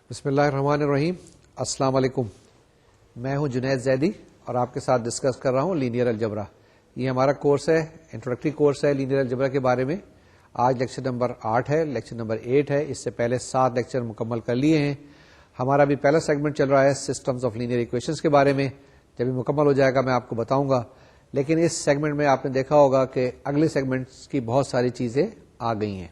بسم اللہ الرحمن الرحیم. السلام علیکم. میں ہوں جنید زیدی اور آپ کے ساتھ ڈسکس کر رہا ہوں لینئر الجبرا. یہ ہمارا کورس ہے, انٹروڈکٹری کورس ہے لینئر الجبرا کے بارے میں. آج لیکچر نمبر 8 ہے, لیکچر نمبر 8 ہے. اس سے پہلے 7 لیکچر مکمل کر لیے ہیں. ہمارا بھی پہلا سیگمنٹ چل رہا ہے سسٹمز آف لینئر ایکویشنز کے بارے میں. جب یہ مکمل ہو جائے گا میں آپ کو بتاؤں گا. لیکن اس سیگمنٹ میں آپ نے دیکھا ہوگا کہ اگلے سیگمنٹس کی بہت ساری چیزیں آ گئی ہیں.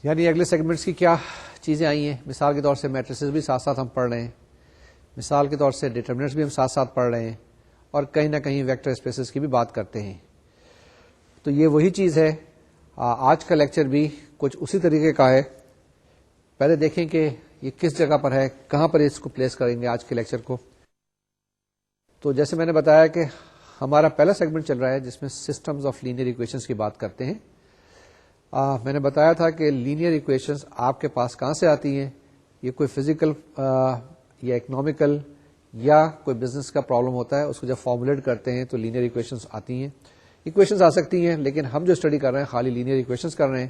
یعنی اگلے سیگمنٹس کی کیا چیزیں آئی ہیں. مثال کے طور سے میٹریسز بھی ساتھ ساتھ ہم پڑھ رہے ہیں. مثال کے طور سے ڈیٹرمنٹس بھی ہم ساتھ ساتھ پڑھ رہے ہیں, اور کہیں نہ کہیں ویکٹر اسپیسز کی بھی بات کرتے ہیں. تو یہ وہی چیز ہے. آج کا لیکچر بھی کچھ اسی طریقے کا ہے. پہلے دیکھیں کہ یہ کس جگہ پر ہے, کہاں پر اس کو پلیس کریں گے آج کے لیکچر کو. تو جیسے میں نے بتایا کہ ہمارا پہلا سیگمنٹ چل رہا ہے جس میں سسٹمز آف لینئر ایکویشنز کی بات کرتے ہیں. میں نے بتایا تھا کہ لینئر ایکویشنز آپ کے پاس کہاں سے آتی ہیں. یہ کوئی فزیکل یا اکنامیکل یا کوئی بزنس کا پرابلم ہوتا ہے, اس کو جب فارمولیٹ کرتے ہیں تو لینئر ایکویشنز آتی ہیں. ایکویشنز آ سکتی ہیں, لیکن ہم جو اسٹڈی کر رہے ہیں خالی لینئر ایکویشنز کر رہے ہیں.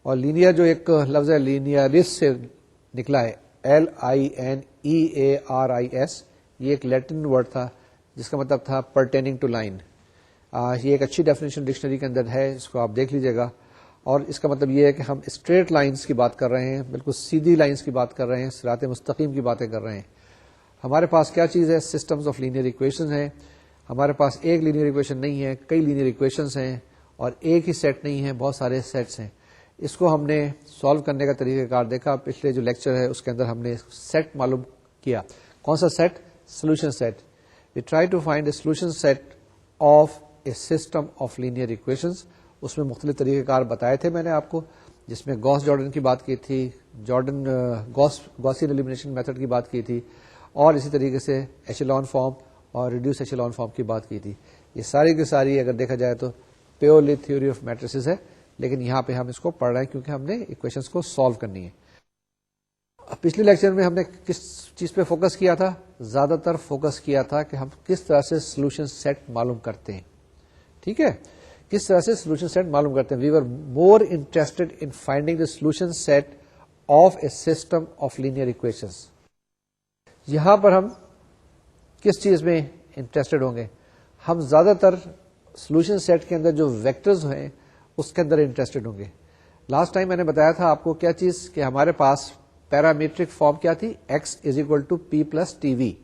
اور لینئر جو ایک لفظ ہے لینئرس سے نکلا ہے, LINEARIS, یہ ایک لیٹن ورڈ تھا جس کا مطلب تھا پرٹیننگ ٹو لائن. یہ ایک اچھی ڈیفینیشن ڈکشنری کے اندر ہے, اس کو آپ دیکھ لیجئے گا. اور اس کا مطلب یہ ہے کہ ہم اسٹریٹ لائنز کی بات کر رہے ہیں, بالکل سیدھی لائنز کی بات کر رہے ہیں, صراط مستقیم کی باتیں کر رہے ہیں. ہمارے پاس کیا چیز ہے, سسٹمز آف لینئر ایکویشن ہیں. ہمارے پاس ایک لینئر ایکویشن نہیں ہے, کئی لینئر ایکویشنز ہیں, اور ایک ہی سیٹ نہیں ہے, بہت سارے سیٹس ہیں. اس کو ہم نے سالو کرنے کا طریقہ کار دیکھا. پچھلے جو لیکچر ہے اس کے اندر ہم نے سیٹ معلوم کیا. کون سا set? Solution set. We try to find a solution set of a system of linear equations. اس میں مختلف طریقہ کار بتائے تھے میں نے آپ کو, جس میں گاس جارڈن کی بات کی تھی, گاسین ایلیمینیشن میتھڈ کی بات کی تھی, اور اسی طریقے سے ایشیلون فارم اور ریڈیوس ایشیلون فارم کی بات کی تھی. یہ ساری کی ساری اگر دیکھا جائے تو پیورلی تھیوری آف میٹریسز ہے, لیکن یہاں پہ ہم اس کو پڑھ رہے ہیں کیونکہ ہم نے ایکویشنز کو سالو کرنی ہے. پچھلے لیکچر میں ہم نے کس چیز پہ فوکس کیا تھا؟ زیادہ تر فوکس کیا تھا کہ ہم کس طرح سے سولوشن سیٹ معلوم کرتے ہیں. ٹھیک ہے, کس طرح سے سولوشن سیٹ معلوم کرتے ہیں. We are more interested in finding the solution set of a system of linear equations. یہاں پر ہم کس چیز میں انٹرسٹڈ ہوں گے؟ ہم زیادہ تر سولوشن سیٹ کے اندر جو ویکٹرز ہیں اس کے اندر انٹرسٹڈ ہوں گے. لاسٹ ٹائم میں نے بتایا تھا آپ کو کیا چیز, کہ ہمارے پاس پیرامیٹرک فارم کیا تھی, x = p + tv.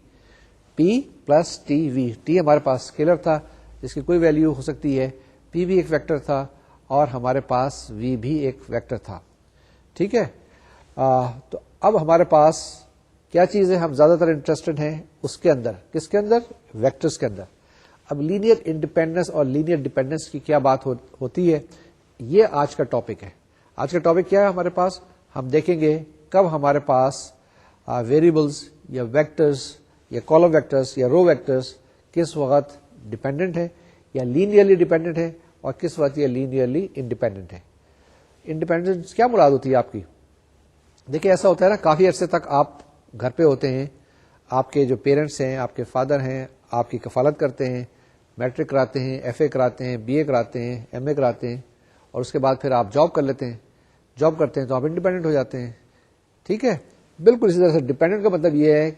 p + tv, t ہمارے پاس اسکیلر تھا جس کی کوئی ویلیو ہو سکتی ہے, p بھی ایک ویکٹر تھا, اور ہمارے پاس v بھی ایک ویکٹر تھا. ٹھیک ہے, تو اب ہمارے پاس کیا چیز ہے, ہم زیادہ تر انٹرسٹڈ ہیں اس کے اندر. کس کے اندر؟ ویکٹرز کے اندر. اب لینئر انڈیپینڈنس اور لینئر ڈیپینڈنس کی کیا بات ہوتی ہے, یہ آج کا ٹاپک ہے. آج کا ٹاپک کیا ہے ہمارے پاس؟ ہم دیکھیں گے کب ہمارے پاس ویریبلز یا ویکٹرز یا کالم ویکٹرز یا رو ویکٹرز کس وقت ڈیپینڈنٹ ہے یا لینئرلی ڈیپینڈنٹ ہے, اور کس وقت یہ لینئرلی انڈیپینڈنٹ ہے. انڈیپینڈنس کیا مراد ہوتی ہے آپ کی؟ دیکھیں ایسا ہوتا ہے نا, کافی عرصے تک آپ گھر پہ ہوتے ہیں, آپ کے جو پیرنٹس ہیں, آپ کے فادر ہیں, آپ کی کفالت کرتے ہیں, میٹرک کراتے ہیں, FA کراتے ہیں, BA کراتے ہیں, MA کراتے ہیں, اور اس کے بعد پھر آپ جاب کر لیتے ہیں. جاب کرتے ہیں تو آپ انڈیپینڈنٹ ہو جاتے ہیں. ٹھیک ہے, بالکل اسی طرح سے ڈیپینڈنٹ کا مطلب یہ ہے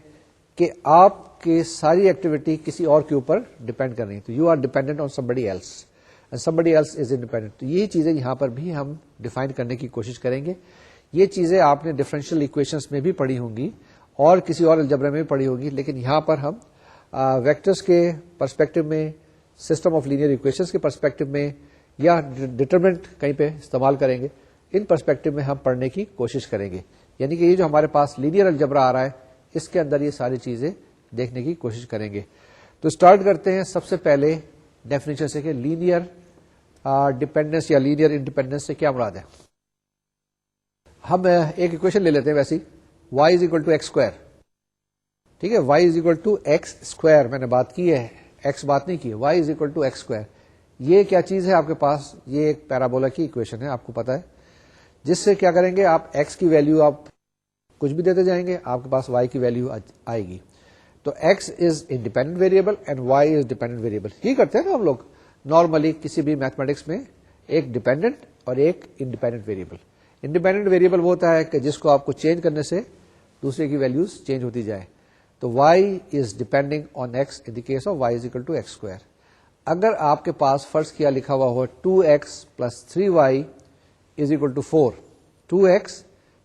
کہ آپ کی ساری ایکٹیویٹی کسی اور کے اوپر ڈیپینڈ کر رہی ہے. تو you are dependent on somebody else and somebody else is independent. تو یہی چیزیں یہاں پر بھی ہم ڈیفائن کرنے کی کوشش کریں گے. یہ چیزیں آپ نے ڈفرینشیل ایکویشنز میں بھی پڑھی ہوں گی اور کسی اور الجبرا میں بھی پڑھی ہوگی, لیکن یہاں پر ہم ویکٹرز کے پرسپیکٹو میں, سسٹم آف لینئر ایکویشنز کے پرسپیکٹو میں, یا ڈٹرمنٹ کہیں پہ استعمال کریں گے, ان پرسپیکٹو میں ہم پڑھنے کی کوشش کریں گے. یعنی کہ یہ جو ہمارے پاس لینئر الجبرا آ رہا ہے اس کے اندر یہ ساری چیزیں دیکھنے کی کوشش کریں گے. تو اسٹارٹ کرتے ہیں سب سے پہلے ڈیفینیشن سے کہ لینئر ڈیپینڈنس یا لینئر انڈیپینڈنس سے کیا مراد ہے. ہم ایک ایکویشن لے لیتے ہیں ویسی, y = x². ٹھیک ہے, y = x². میں نے بات کی ہے, x بات نہیں کی, y = x². یہ کیا چیز ہے آپ کے پاس؟ یہ ایک پیرابولا کی ایکویشن ہے, آپ کو پتا ہے, جس سے کیا کریں گے آپ x کی ویلیو آپ کچھ بھی دیتے جائیں گے, آپ کے پاس y کی ویلیو آئے گی. تو x is independent variable and y is dependent variable. یہ کرتے ہیں نا ہم لوگ نارملی کسی بھی میتھمیٹکس میں, ایک ڈیپینڈنٹ اور ایک انڈیپینڈنٹ ویریبل. انڈیپینڈنٹ ویریبل وہ ہوتا ہے کہ جس کو آپ کو چینج کرنے سے دوسرے کی ویلیوز چینج ہوتی جائے. تو Y is depending on X in the case of Y is equal to X square. اگر آپ کے پاس فرض کیا لکھا ہوا ہو 2x plus 3y is equal to 4, 2x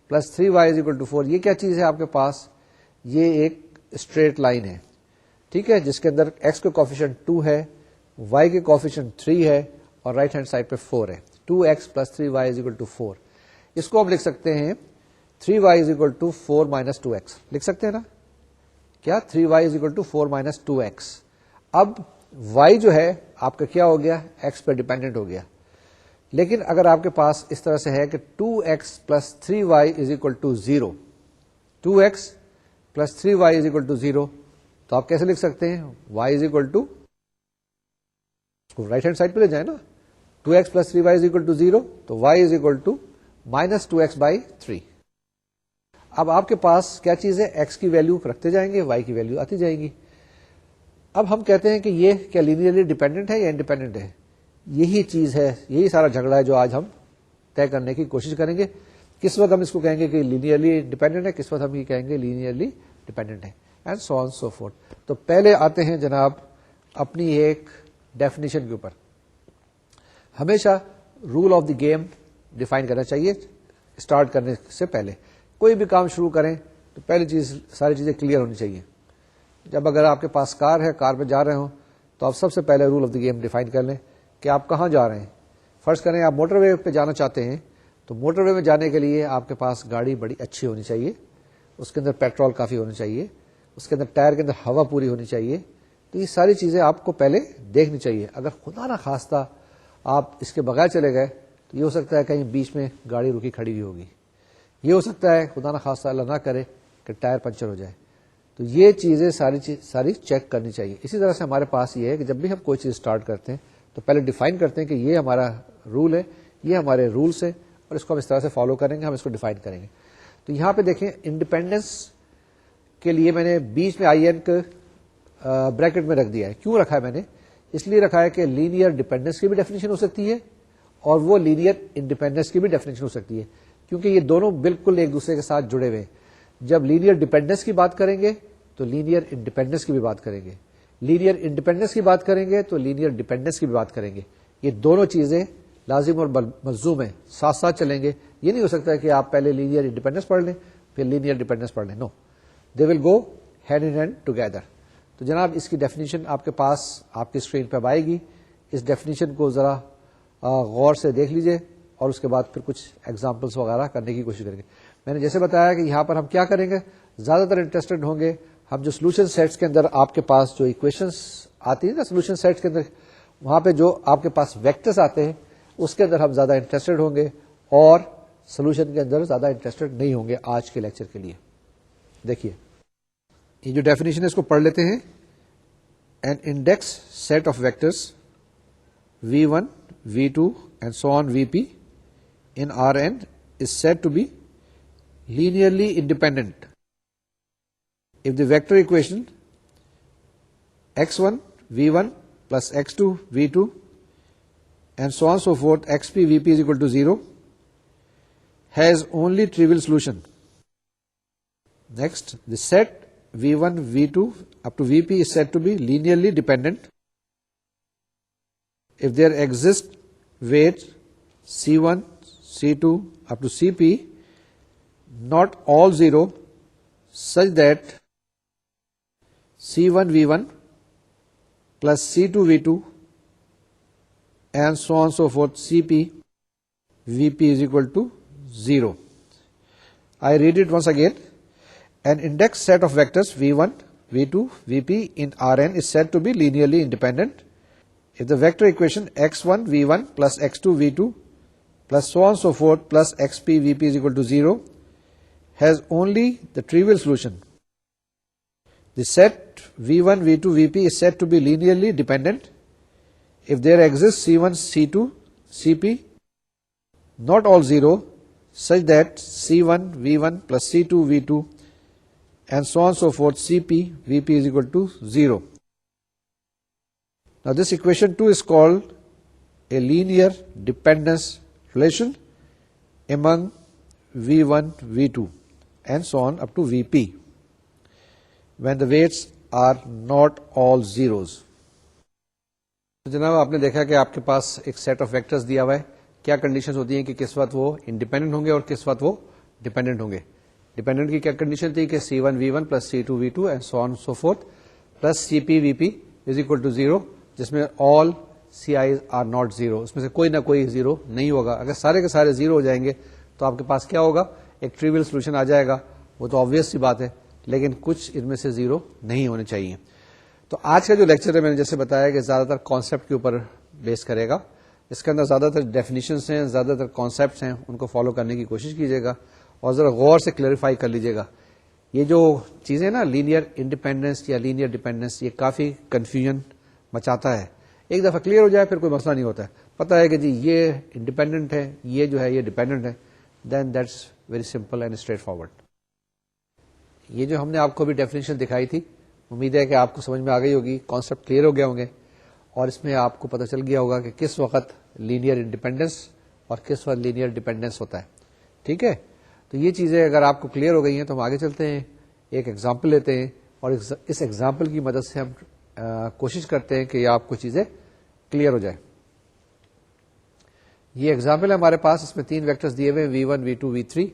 plus 3y is equal to 4, یہ کیا چیز ہے آپ کے پاس؟ یہ ایک اسٹریٹ لائن ہے, ٹھیک ہے, جس کے اندر x کے کوفیشنٹ 2 ہے, y کے کوفیشنٹ 3 ہے اور رائٹ ہینڈ سائڈ پہ 4 ہے. 2x plus 3y is equal to 4. اس کو ہم لکھ سکتے ہیں 3y is equal to 4 minus 2x, لکھ سکتے ہیں نا کیا؟ 3y is equal to 4 minus 2x. اب y جو ہے آپ کا کیا ہو گیا؟ x پہ ڈیپینڈنٹ ہو گیا. لیکن اگر آپ کے پاس اس طرح سے ہے کہ 2x plus 3y is equal to 0, 2x plus 3y is equal to 0, تو آپ کیسے لکھ سکتے ہیں؟ y is equal to, right hand side پہ لے جائیں نا, 2x plus 3y is equal to 0, تو y is equal to minus 2x by 3. اب آپ کے پاس کیا چیز ہے؟ x کی ویلو رکھتے جائیں گے, y کی ویلو آتی جائے گی. اب ہم کہتے ہیں کہ یہ کیا لینئرلی ڈیپینڈنٹ ہے یا انڈیپینڈنٹ ہے؟ یہی چیز ہے, یہی سارا جھگڑا ہے جو آج ہم طے کرنے کی کوشش کریں گے. کس وقت ہم اس کو کہیں گے کہ لینئرلی ڈیپینڈنٹ ہے, کس وقت ہم یہ کہیں گے لینئرلی ڈیپینڈنٹ ہے, and so on so fourth. تو پہلے آتے ہیں جناب اپنی ایک ڈیفینیشن کے اوپر. ہمیشہ rule of the game define کرنا چاہیے اسٹارٹ کرنے سے پہلے. کوئی بھی کام شروع کریں تو پہلی چیز ساری چیزیں کلیئر ہونی چاہیے. جب اگر آپ کے پاس کار ہے, کار پہ جا رہے ہوں, تو آپ سب سے پہلے rule of the game define کر لیں کہ آپ کہاں جا رہے ہیں. فرض کریں آپ موٹر وے پہ جانا چاہتے ہیں, تو موٹر وے میں جانے کے لیے آپ کے پاس گاڑی بڑی اچھی ہونی چاہیے, اس کے اندر پیٹرول کافی ہونا چاہیے, اس کے اندر ٹائر کے اندر ہوا پوری ہونی چاہیے. تو یہ ساری چیزیں آپ کو پہلے دیکھنی چاہیے. اگر خدا نہ خواستہ آپ اس کے بغیر چلے گئے تو یہ ہو سکتا ہے کہیں بیچ میں گاڑی رکی کھڑی ہوئی ہوگی, یہ ہو سکتا ہے خدا نہ خواستہ اللہ نہ کرے کہ ٹائر پنچر ہو جائے. تو یہ چیزیں ساری چیک کرنی چاہیے. اسی طرح سے ہمارے پاس یہ ہے کہ جب بھی ہم کوئی چیز اسٹارٹ کرتے ہیں تو پہلے ڈیفائن کرتے ہیں کہ یہ ہمارا رول ہے, یہ ہمارے رولس ہیں, اور اس کو ہم اس طرح سے فالو کریں گے, ہم اس کو ڈیفائن کریں گے. تو یہاں پہ دیکھیں انڈیپینڈنس کے لیے میں نے بیچ میں آئی این کو بریکٹ میں رکھ دیا ہے. کیوں رکھا ہے میں نے؟ اس لیے رکھا ہے کہ لینئر ڈیپینڈنس کی بھی ڈیفینیشن ہو سکتی ہے اور وہ لینئر انڈیپینڈنس کی بھی ڈیفینیشن ہو سکتی ہے, کیونکہ یہ دونوں بالکل ایک دوسرے کے ساتھ جڑے ہوئے ہیں. جب لینئر ڈیپینڈنس کی بات کریں گے تو لینئر انڈیپینڈنس کی بھی بات کریں گے, لینئر انڈیپینڈنس کی بات کریں گے تو لینئر ڈیپینڈنس کی بھی بات کریں گے. یہ دونوں چیزیں لازم اور ملزوم ہیں, ساتھ ساتھ چلیں گے. یہ نہیں ہو سکتا کہ آپ پہلے لینئر انڈیپینڈنس پڑھ لیں پھر لینئر ڈیپینڈنس پڑھ لیں. No, they will go hand in hand together. تو جناب اس کی ڈیفینیشن آپ کے پاس آپ کی اسکرین پہ آئے گی. اس ڈیفینیشن کو ذرا غور سے دیکھ لیجئے اور اس کے بعد پھر کچھ ایگزامپلس وغیرہ کرنے کی کوشش کریں گے. میں نے جیسے بتایا کہ یہاں پر ہم کیا کریں گے, زیادہ تر انٹرسٹڈ ہوں گے ہم جو سولوشن سیٹس کے اندر آپ کے پاس جو ایکویشنز آتی ہیں نا سولوشن سیٹس کے اندر, وہاں پہ جو آپ کے پاس ویکٹرز آتے ہیں اس کے اندر ہم زیادہ انٹرسٹڈ ہوں گے اور سولوشن کے اندر زیادہ انٹرسٹڈ نہیں ہوں گے آج کے لیکچر کے لیے. دیکھیے یہ جو ڈیفینیشن ہے اس کو پڑھ لیتے ہیں. An index set of vectors V1, V2 and so on Vp in Rn is said to be linearly independent if the vector equation x1 v1 plus x2 v2 and so on so forth xp vp is equal to 0 has only trivial solution. Next, the set v1 v2 up to vp is said to be linearly dependent if there exist weights c1 c2 up to cp not all 0 such that c1 v1 plus c2 v2 and so on so forth cp vp is equal to 0. I read it once again. An index set of vectors v1, v2, vp in Rn is said to be linearly independent if the vector equation x1 v1 plus x2 v2 plus so on so forth plus xp vp is equal to 0 has only the trivial solution. The set v1 v2 vp is said to be linearly dependent if there exists c1 c2 cp not all 0 such that c1 v1 plus c2 v2 and so on so forth cp vp is equal to 0. Now this equation 2 is called a linear dependence relation among V1, V2 and so on up to Vp when the weights are not all zeros. تو جناب آپ نے دیکھا کہ آپ کے پاس ایک set of vectors دیا ہوا ہے. کیا کنڈیشنز ہوتی ہیں کہ کس وقت وہ انڈیپینڈنٹ ہوں گے اور کس وقت وہ ڈیپینڈنٹ ہوں گے. ڈیپینڈنٹ کی کیا کنڈیشن تھی کہ C1 V1 plus C2 V2 and so on so forth plus CP VP is equal to 0 جس میں all CIs are not zero, اس میں سے کوئی نہ کوئی زیرو نہیں ہوگا. اگر سارے کے سارے زیرو ہو جائیں گے تو آپ کے پاس کیا ہوگا, ایک ٹریویل سولوشن آ جائے گا. وہ تو آبویس سی بات ہے, لیکن کچھ ان میں سے زیرو نہیں ہونے چاہیے. تو آج کا جو لیکچر ہے میں نے جیسے بتایا کہ زیادہ تر کانسیپٹ کے اوپر بیس کرے گا. اس کے اندر زیادہ تر ڈیفینیشنس ہیں, زیادہ تر کانسیپٹس ہیں, ان کو فالو کرنے کی کوشش کیجیے گا اور ذرا غور سے کلیریفائی کر لیجیے گا. یہ جو چیزیں نا لینئر انڈیپینڈنس یا لینئر ڈیپینڈنس, یہ کافی کنفیوژن مچاتا ہے. ایک دفعہ کلیئر ہو جائے پھر کوئی مسئلہ نہیں ہوتا ہے. پتا ہے کہ جی یہ انڈیپینڈنٹ ہے, یہ جو ہے یہ ڈیپینڈنٹ ہے, then that's very simple and straightforward. یہ جو ہم نے آپ کو بھی ڈیفینیشن دکھائی تھی, امید ہے کہ آپ کو سمجھ میں آ گئی ہوگی, کانسیپٹ کلیئر ہو گئے ہوں گے اور اس میں آپ کو پتہ چل گیا ہوگا کہ کس وقت لینئر انڈیپینڈنس اور کس وقت لینئر ڈیپینڈنس ہوتا ہے. ٹھیک ہے, تو یہ چیزیں اگر آپ کو کلیئر ہو گئی ہیں تو ہم آگے چلتے ہیں, ایک ایگزامپل لیتے ہیں اور اس ایگزامپل کی مدد سے ہم کوشش کرتے ہیں کہ یہ آپ کو چیزیں کلیئر ہو جائیں. یہ ایگزامپل ہے ہمارے پاس, اس میں 3 ویکٹرز دیے ہوئے V1 V2 V3.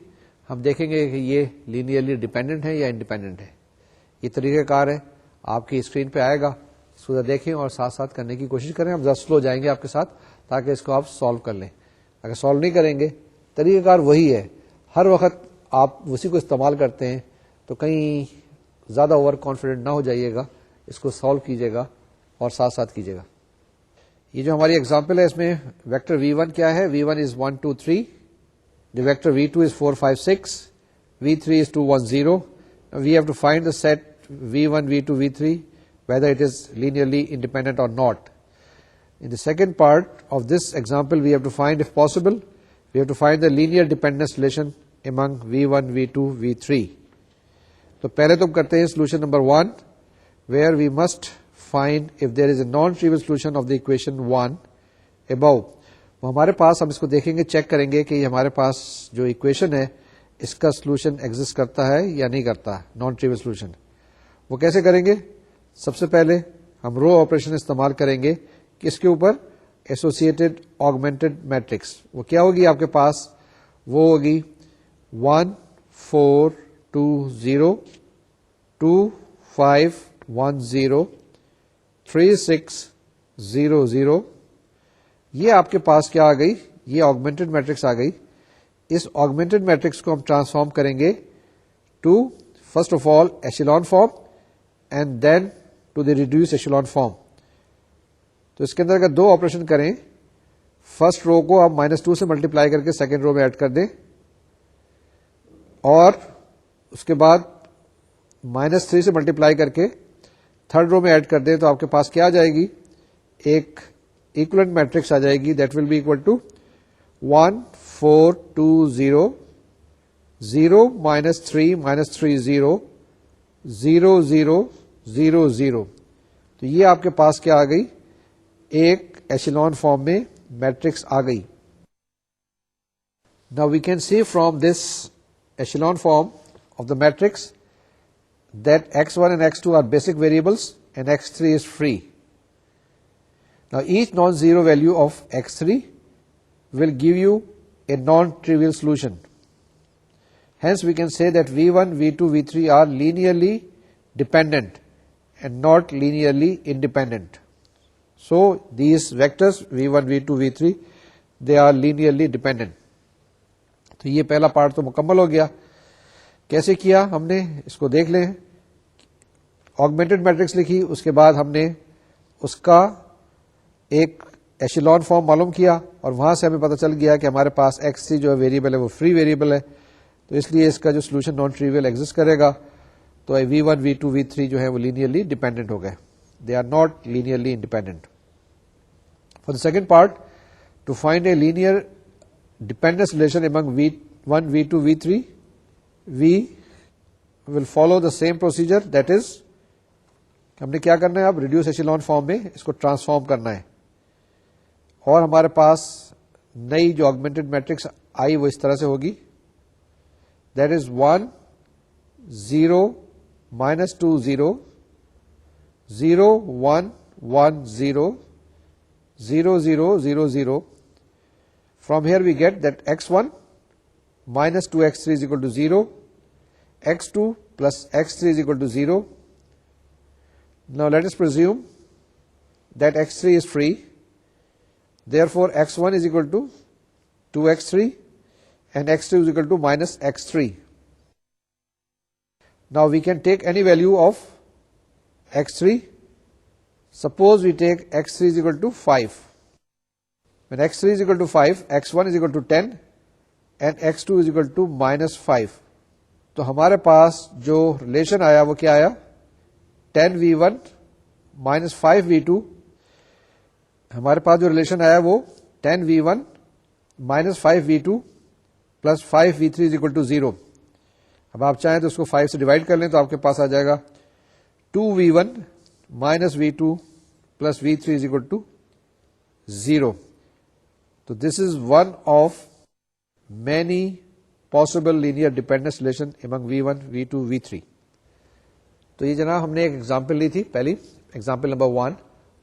ہم دیکھیں گے کہ یہ لینئرلی ڈیپینڈنٹ ہے یا انڈیپینڈنٹ ہے. یہ طریقہ کار ہے, آپ کی اسکرین پہ آئے گا, اس کو دیکھیں اور ساتھ ساتھ کرنے کی کوشش کریں. ہم ذرا سلو جائیں گے آپ کے ساتھ تاکہ اس کو آپ سالو کر لیں. اگر سالو نہیں کریں گے, طریقہ کار وہی ہے, ہر وقت آپ اسی کو استعمال کرتے ہیں, تو کہیں زیادہ اوور کانفیڈنٹ نہ ہو جائیے گا. اس کو سالو کیجیے گا اور ساتھ ساتھ کیجیے گا. یہ جو ہماری ایگزامپل ہے اس میں ویکٹر V1 کیا ہے, V1 is 1 2 3, the vector V2 is 4 5 6, V3 is 2 1 0. We have to find the set V1 V2 V3 whether it is linearly independent or not. In the second part of this example we have to find, if possible, we have to find the linear dependence relation among V1 V2 V3. تو پہلے تو ہم کرتے ہیں solution number 1 where we must find if there is a non-trivial solution of the equation 1 above. وہ ہمارے پاس, ہم اس کو دیکھیں گے, چیک کریں گے کہ یہ ہمارے پاس جو ایکویشن ہے اس کا سولوشن ایگزسٹ کرتا ہے یا نہیں کرتا, نان ٹریول سولوشن. وہ کیسے کریں گے؟ سب سے پہلے ہم رو آپریشن استعمال کریں گے کس کے اوپر, ایسوسیٹڈ آگمنٹڈ میٹرکس. وہ کیا ہوگی آپ کے پاس, وہ ہوگی 1 4 2 0 2 5 1 0 3 6 0 0. یہ آپ کے پاس کیا آ گئی, یہ آگمنٹڈ میٹرکس آ گئی. اس آگمنٹڈ میٹرکس کو ہم ٹرانسفارم کریں گے to first of all echelon form and then to the reduced echelon form. تو اس کے اندر اگر 2 آپریشن کریں, فرسٹ رو کو آپ -2 سے ملٹیپلائی کر کے سیکنڈ رو میں ایڈ کر دیں, اور اس کے بعد -3 سے ملٹیپلائی کر کے تھرڈ رو میں ایڈ کر دیں, تو آپ کے پاس کیا آ جائے گی, ایک ایکولنٹ میٹرکس آ جائے گی. That will be equal to 1 4 2 0 0 -3 -3 0 0 0 0 0. تو یہ آپ کے پاس کیا آ گئی, ایک ایشیلون فارم میں میٹرکس آ گئی. Now we can see from this echelon form of the matrix that x1 and x2 are basic variables and x3 is free. Now each non-zero value of x3 will give you a non-trivial solution. Hence we can say that V1, V2, V3 are linearly dependent and not linearly independent. So these vectors V1, V2, V3, they are linearly dependent. تو یہ پہلا part تو مکمل ہو گیا. کیسے کیا ہم نے, اس کو دیکھ لیں. آگمنٹڈ میٹرکس لکھی, اس کے بعد ہم نے اس کا ایک ایشیلون فارم معلوم کیا, اور وہاں سے ہمیں پتہ چل گیا کہ ہمارے پاس x3 جو ہے ویریبل ہے وہ فری ویریبل ہے, تو اس لیے اس کا جو سولوشن نان ٹریویل ایگزسٹ کرے گا. تو V1, V2, V3 جو ہے وہ لینئرلی ڈیپینڈنٹ ہو گئے, they are not linearly independent. For the second part, to find a linear dependence relation among V1, V2, V3, we will follow the same procedure, that is ہم نے کیا کرنا ہے, اب ریڈیوس ایشیلون فارم میں اس کو ٹرانسفارم کرنا ہے, اور ہمارے پاس نئی جو آگمنٹڈ میٹرکس آئی وہ اس طرح سے ہوگی. that is 1 0 minus 2 0 0 1 1 0 0 0 0 0. From here we get that x1 minus 2x3 is equal to 0, x2 plus x3 is equal to 0. Now let us presume that x3 is free. Therefore x1 is equal to 2x3 and x2 is equal to minus x3. Now we can take any value of x3. Suppose we take x3 is equal to 5. When x3 is equal to 5, x1 is equal to 10 and x2 is equal to minus 5. تو ہمارے پاس جو relation آیا وہ کیا آیا؟ 10v1 minus 5v2. ہمارے پاس جو relation آیا وہ 10v1 minus 5v2 plus 5v3 is equal to 0. اب آپ چاہیں تو اس کو 5 سے ڈیوائڈ کر لیں تو آپ کے پاس آ جائے گا 2v1 minus v2 plus v3 is equal to 0. So this is one of many possible linear dependence relation among v1, v2, v3. تو یہ جناب ہم نے ایک ایگزامپل لی تھی، پہلی ایگزامپل نمبر 1،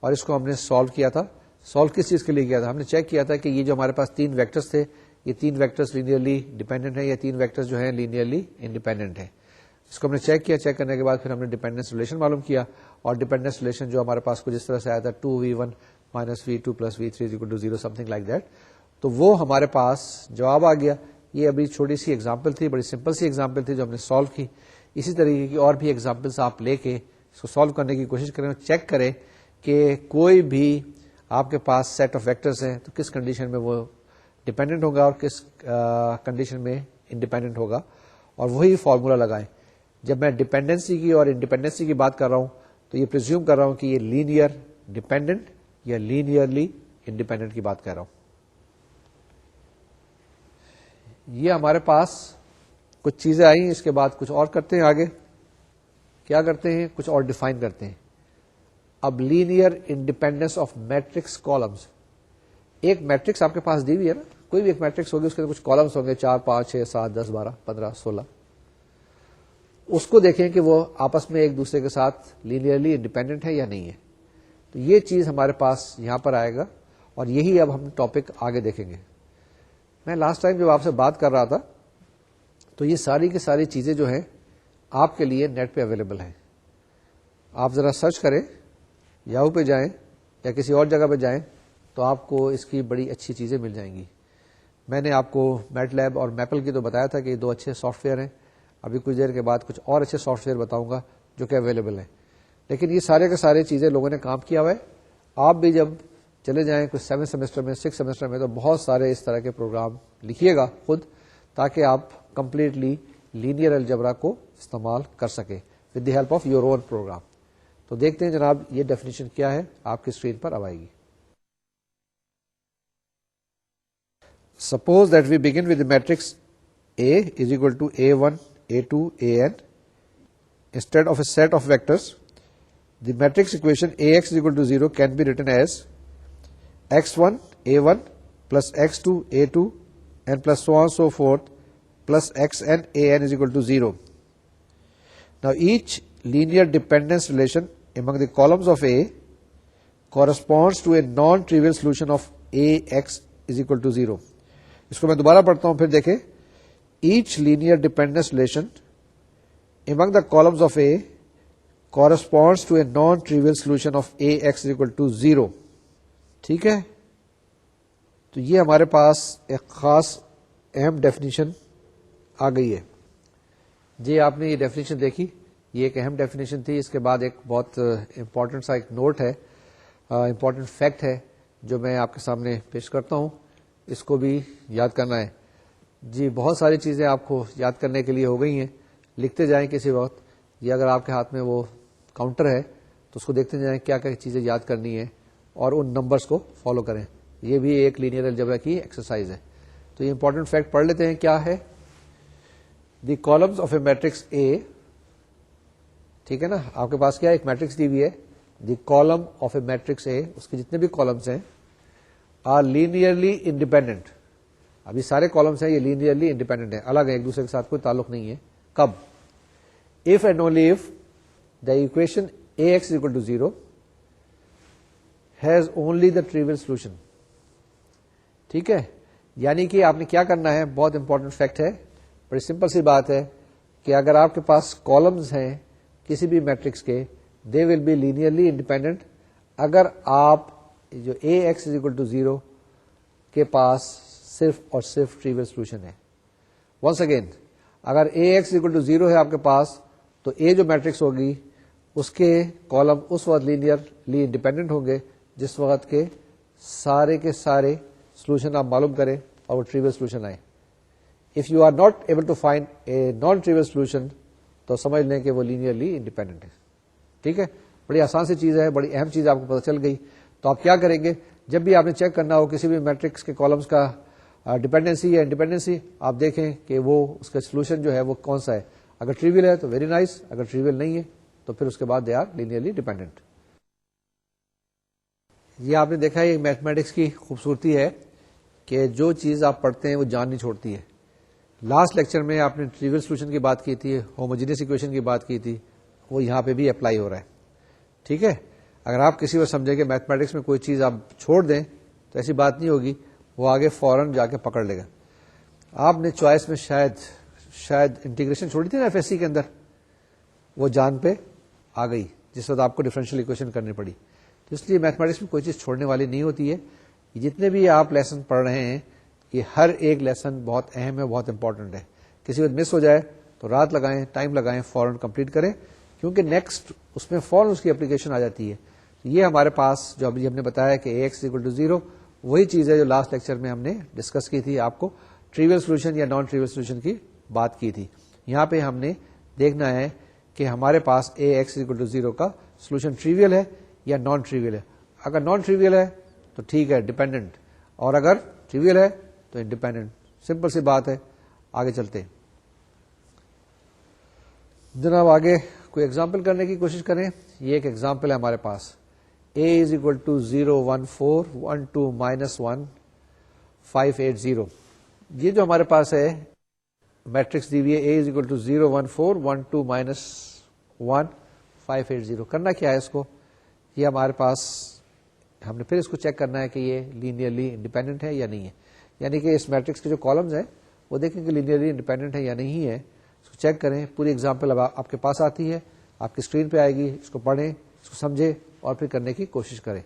اور اس کو ہم نے سالو کیا تھا. سالو کس چیز کے لیے کیا تھا؟ ہم نے چیک کیا تھا کہ یہ جو ہمارے پاس 3 ویکٹرز تھے، یہ 3 ویکٹرز لینئرلی ڈیپینڈنٹ ہیں یا 3 ویکٹرز جو ہیں لینئرلی انڈیپینڈنٹ ہیں. اس کو ہم نے چیک کیا. چیک کرنے کے بعد پھر ہم نے ڈیپینڈنس ریلیشن معلوم کیا، اور ڈیپینڈنس ریلیشن جو ہمارے پاس کچھ اس طرح سے آیا تھا 2v1 minus v2 plus v3 is equal to 0 something like that. تو وہ ہمارے پاس جواب آ گیا. یہ ابھی چھوٹی سی ایگزامپل تھی، بڑی سمپل سی ایگزامپل تھی جو ہم نے سالو کی. اسی طریقے کی اور بھی ایگزامپلس آپ لے کے اس کو سالو کرنے کی کوشش کریں اور چیک کریں کہ کوئی بھی آپ کے پاس سیٹ آف ویکٹرز ہیں تو کس کنڈیشن میں وہ ڈیپینڈنٹ ہوگا اور کس کنڈیشن میں انڈیپینڈنٹ ہوگا، اور وہی فارمولا لگائیں. جب میں ڈیپینڈنسی کی اور انڈیپینڈنسی کی بات کر رہا ہوں تو یہ پریزیوم کر رہا ہوں کہ یہ لینئر ڈیپینڈنٹ یا لینئرلی انڈیپینڈنٹ کی بات کر رہا ہوں. یہ ہمارے پاس کچھ چیزیں آئیں، اس کے بعد کچھ اور کرتے ہیں. آگے کیا کرتے ہیں؟ کچھ اور ڈیفائن کرتے ہیں. اب linear independence of matrix columns. ایک میٹرکس آپ کے پاس دی ہوئی ہے نا، کوئی بھی ایک میٹرکس ہوگی، اس کے کچھ کالمز ہوں گے 4 5 6 7 10 12 15 16. اس کو دیکھیں کہ وہ آپس میں ایک دوسرے کے ساتھ لینئرلی انڈیپینڈنٹ ہے یا نہیں ہے. تو یہ چیز ہمارے پاس یہاں پر آئے گا، اور یہی اب ہم ٹاپک آگے دیکھیں گے. میں لاسٹ ٹائم جب آپ سے بات کر رہا تھا تو یہ ساری کی ساری چیزیں جو ہیں آپ کے لیے نیٹ پہ اویلیبل ہیں. آپ ذرا سرچ کریں، یاہو پہ جائیں یا کسی اور جگہ پہ جائیں تو آپ کو اس کی بڑی اچھی چیزیں مل جائیں گی. میں نے آپ کو میٹ لیب اور میپل کی تو بتایا تھا کہ یہ 2 اچھے سافٹ ویئر ہیں. ابھی کچھ دیر کے بعد کچھ اور اچھے سافٹ ویئر بتاؤں گا جو کہ اویلیبل ہیں. لیکن یہ سارے کے سارے چیزیں لوگوں نے کام کیا ہوا ہے. آپ بھی جب چلے جائیں کچھ 7 سیمسٹر میں 6 سیمسٹر میں تو بہت سارے اس طرح کے پروگرام لکھیے گا خود، تاکہ آپ کمپلیٹلی لینئر الجبرا کو استعمال کر سکیں with the help of your own programme. تو دیکھتے ہیں جناب یہ ڈیفینیشن کیا ہے، آپ کی اسکرین پر اب آئے گی. Suppose that we begin with matrix A is equal to A1 A2 AN. Instead of a set of vectors, the matrix equation AX is equal to 0 can be written as x1 A1 plus x2 A2 and plus so on so forth plus xn AN is equal to 0. Now each linear dependence relation among the columns of A corresponds to a non-trivial solution of AX is equal to 0. اس کو میں دوبارہ پڑھتا ہوں، پھر دیکھیں. Each linear dependence relation among the columns of A corresponds to a non-trivial solution of AX is equal to 0. ٹھیک ہے، تو یہ ہمارے پاس ایک خاص اہم ڈیفینیشن آ گئی ہے. جی آپ نے یہ ڈیفینیشن دیکھی، یہ ایک اہم ڈیفینیشن تھی. اس کے بعد ایک بہت امپورٹنٹ سا ایک نوٹ ہے، امپورٹنٹ فیکٹ ہے جو میں آپ کے سامنے پیش کرتا ہوں. اس کو بھی یاد کرنا ہے. جی بہت ساری چیزیں آپ کو یاد کرنے کے لیے ہو گئی ہیں، لکھتے جائیں کسی وقت، یا اگر آپ کے ہاتھ میں وہ کاؤنٹر ہے تو اس کو دیکھتے جائیں کیا کیا چیزیں یاد کرنی ہے اور ان نمبرز کو فالو کریں. یہ بھی ایک لینئر الجبرا کی ایکسرسائز ہے. تو یہ امپورٹنٹ فیکٹ پڑھ لیتے ہیں. کیا ہے؟ The columns of a matrix اے. ٹھیک ہے نا، آپ کے پاس کیا ایک میٹرکس دی ہوئی ہے، the column of a matrix A, اس کے جتنے بھی کالمز ہیں آر لینئرلی انڈیپینڈنٹ. ابھی سارے کالمس ہیں یہ لینئرلی انڈیپینڈنٹ ہیں, الگ ہیں, ایک دوسرے کے ساتھ کوئی تعلق نہیں ہے. کب؟ if and only if the equation ax is equal to 0 has only the trivial solution. ٹھیک ہے, یعنی کہ آپ نے کیا کرنا ہے, بہت امپورٹنٹ فیکٹ ہے, بڑی سمپل سی بات ہے کہ اگر آپ کے پاس کالمز ہیں کسی بھی میٹرکس کے, دے ول بی لینئرلی انڈیپینڈنٹ اگر آپ جو ax is equal to 0 کے پاس صرف اور صرف ٹریویل سولوشن ہے. ونس اگین, اگر ax is equal to 0 ہے آپ کے پاس, تو a جو میٹرکس ہوگی اس کے کالم اس وقت لینئرلی انڈیپینڈنٹ ہوں گے جس وقت کے سارے سولوشن آپ معلوم کریں اور وہ ٹریویل سولوشن آئے. If you are not able to find a non trivial solution تو سمجھ لیں کہ وہ لینئرلی انڈیپینڈنٹ ہے. ٹھیک ہے, بڑی آسان سی چیز ہے, بڑی اہم چیز آپ کو پتہ چل گئی. تو آپ کیا کریں گے, جب بھی آپ نے چیک کرنا ہو کسی بھی میٹرکس کے کالمس کا ڈیپینڈنسی یا انڈیپینڈنسی, آپ دیکھیں کہ وہ اس کا سولوشن جو ہے وہ کون سا ہے. اگر ٹریویل ہے تو ویری نائس, اگر ٹریویل نہیں ہے تو پھر اس کے بعد دے آر لینئرلی ڈیپینڈنٹ. یہ آپ نے دیکھا یہ میتھمیٹکس کی خوبصورتی ہے کہ جو چیز آپ پڑھتے ہیں وہ جان نہیں چھوڑتی ہے. لاسٹ لیکچر میں آپ نے ٹریویل سولوشن کی بات کی تھی, ہوموجینس ایکویشن کی بات کی تھی, وہ یہاں پہ بھی اپلائی ہو رہا ہے. ٹھیک ہے, اگر آپ کسی وقت سمجھیں کہ میتھمیٹکس میں کوئی چیز آپ چھوڑ دیں تو ایسی بات نہیں ہوگی, وہ آگے فوراً جا کے پکڑ لے گا. آپ نے چوائس میں شاید انٹیگریشن چھوڑی تھی نا ایف ایس سی کے اندر, وہ جان پہ آ گئی جس وقت آپ کو ڈفرینشیل ایکویشن کرنی پڑی. تو اس لیے میتھمیٹکس میں کوئی چیز چھوڑنے والی نہیں ہوتی ہے. جتنے بھی آپ لیسن پڑھ رہے ہیں یہ ہر ایک لیسن بہت اہم ہے, بہت امپورٹنٹ ہے. کسی وقت مس ہو جائے تو رات لگائیں, ٹائم لگائیں, فوراً کمپلیٹ کریں, کیونکہ نیکسٹ اس میں فوراً اس کی اپلیکیشن آ جاتی ہے. یہ ہمارے پاس جو ابھی ہم نے بتایا کہ ax equal to 0 وہی چیز ہے جو لاسٹ لیکچر میں ہم نے ڈسکس کی تھی, آپ کو ٹریویل سولوشن یا نان ٹریویل سولوشن کی بات کی تھی. یہاں پہ ہم نے دیکھنا ہے کہ ہمارے پاس ax equal to 0 کا سولوشن ٹریویل ہے یا نان ٹریویل ہے. اگر نان ٹریویل ہے تو ٹھیک ہے ڈیپینڈنٹ, اور اگر ٹریویل ہے تو انڈیپینڈنٹ. سمپل سی بات ہے. آگے چلتے جناب, آگے کوئی ایگزامپل کرنے کی کوشش کریں. یہ ایک ایگزامپل ہے ہمارے پاس, a is equal to 0 1 4 1 2 minus 1 5 8 0. یہ جو ہمارے پاس ہے میٹرکس دی ہوئی ہے, a is equal to 0 1 4 1 2 minus 1 5 8 0. کرنا کیا ہے اس کو, یہ ہمارے پاس ہم نے پھر اس کو چیک کرنا ہے کہ یہ لینئرلی انڈیپینڈنٹ ہے یا نہیں ہے. یعنی کہ اس میٹرکس کے جو کالمز ہیں وہ دیکھیں کہ لینئرلی انڈیپینڈنٹ ہے یا نہیں ہے. اس کو چیک کریں. پوری ایگزامپل اب آپ کے پاس آتی ہے, آپ کی اسکرین پہ آئے گی, اس کو پڑھیں, اس کو سمجھیں اور پھر کرنے کی کوشش کریں.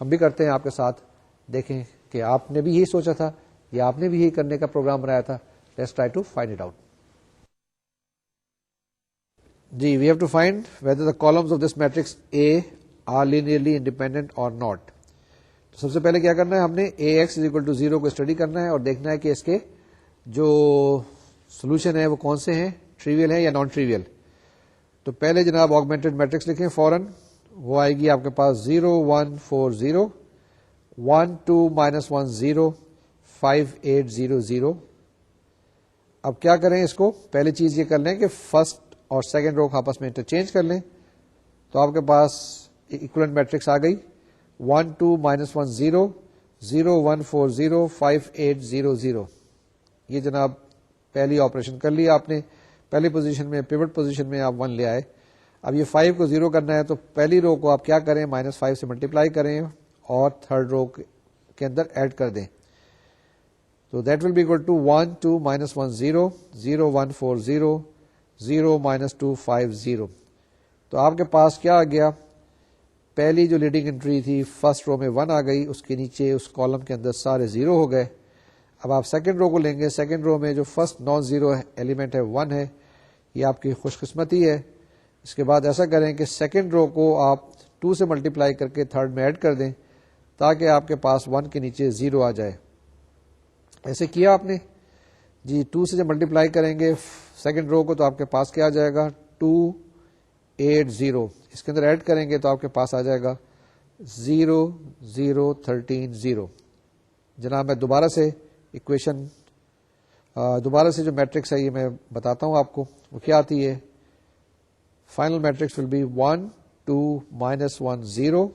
ہم بھی کرتے ہیں آپ کے ساتھ. دیکھیں کہ آپ نے بھی یہی سوچا تھا یا آپ نے بھی یہی کرنے کا پروگرام بنایا تھا. Let's try to find it out. جی, we have to find whether the columns of this matrix A are linearly independent اور ناٹ. تو سب سے پہلے کیا کرنا ہے, ہم نے ax is equal to 0 کو اسٹڈی کرنا ہے اور دیکھنا ہے کہ اس کے جو سولوشن ہے وہ کون سے ہیں, ٹریویل ہے یا نان ٹریویل. تو پہلے جناب آگمنٹڈ میٹرکس لکھیں فوراً. وہ آئے گی آپ کے پاس 0 1 4 0 1 2 minus 1 0 5 8 0 0. اب کیا کریں, اس کو پہلی چیز یہ کر لیں کہ فرسٹ اور سیکنڈ رو آپس میں انٹرچینج کر لیں. تو آپ کے پاس ایکویلنٹ میٹرکس آ گئی 1 2 minus 1 0 0 1 4 0 5 8 0 0. یہ جناب پہلی آپریشن کر لی آپ نے. پہلی پوزیشن میں پیوٹ پوزیشن میں آپ 1 لے آئے. اب یہ 5 کو 0 کرنا ہے تو پہلی رو کو آپ کیا کریں, -5 سے ملٹیپلائی کریں اور تھرڈ رو کے اندر ایڈ کر دیں. تو that will be equal to 1 2 minus 1 0 0 1 4 0 0 -2 5 0. تو آپ کے پاس کیا آ گیا, پہلی جو لیڈنگ انٹری تھی فرسٹ رو میں 1 آ گئی, اس کے نیچے اس کالم کے اندر سارے 0 ہو گئے. اب آپ سیکنڈ رو کو لیں گے. سیکنڈ رو میں جو فرسٹ نان زیرو ایلیمنٹ ہے 1 ہے. یہ آپ کی خوش قسمتی ہے. اس کے بعد ایسا کریں کہ سیکنڈ رو کو آپ 2 سے ملٹیپلائی کر کے تھرڈ میں ایڈ کر دیں تاکہ آپ کے پاس 1 کے نیچے 0 آ جائے. ایسے کیا آپ نے جی. 2 سے جب ملٹیپلائی کریں گے سیکنڈ رو کو تو آپ کے پاس کیا آ جائے گا 2 8 0. اس کے اندر ایڈ کریں گے تو آپ کے پاس آ جائے گا 0 0 13 0. جناب میں دوبارہ سے ایکویشن دوبارہ سے جو میٹرکس ہے یہ میں بتاتا ہوں آپ کو. وہ کیا آتی ہے, final matrix will be 1 2 minus 1 0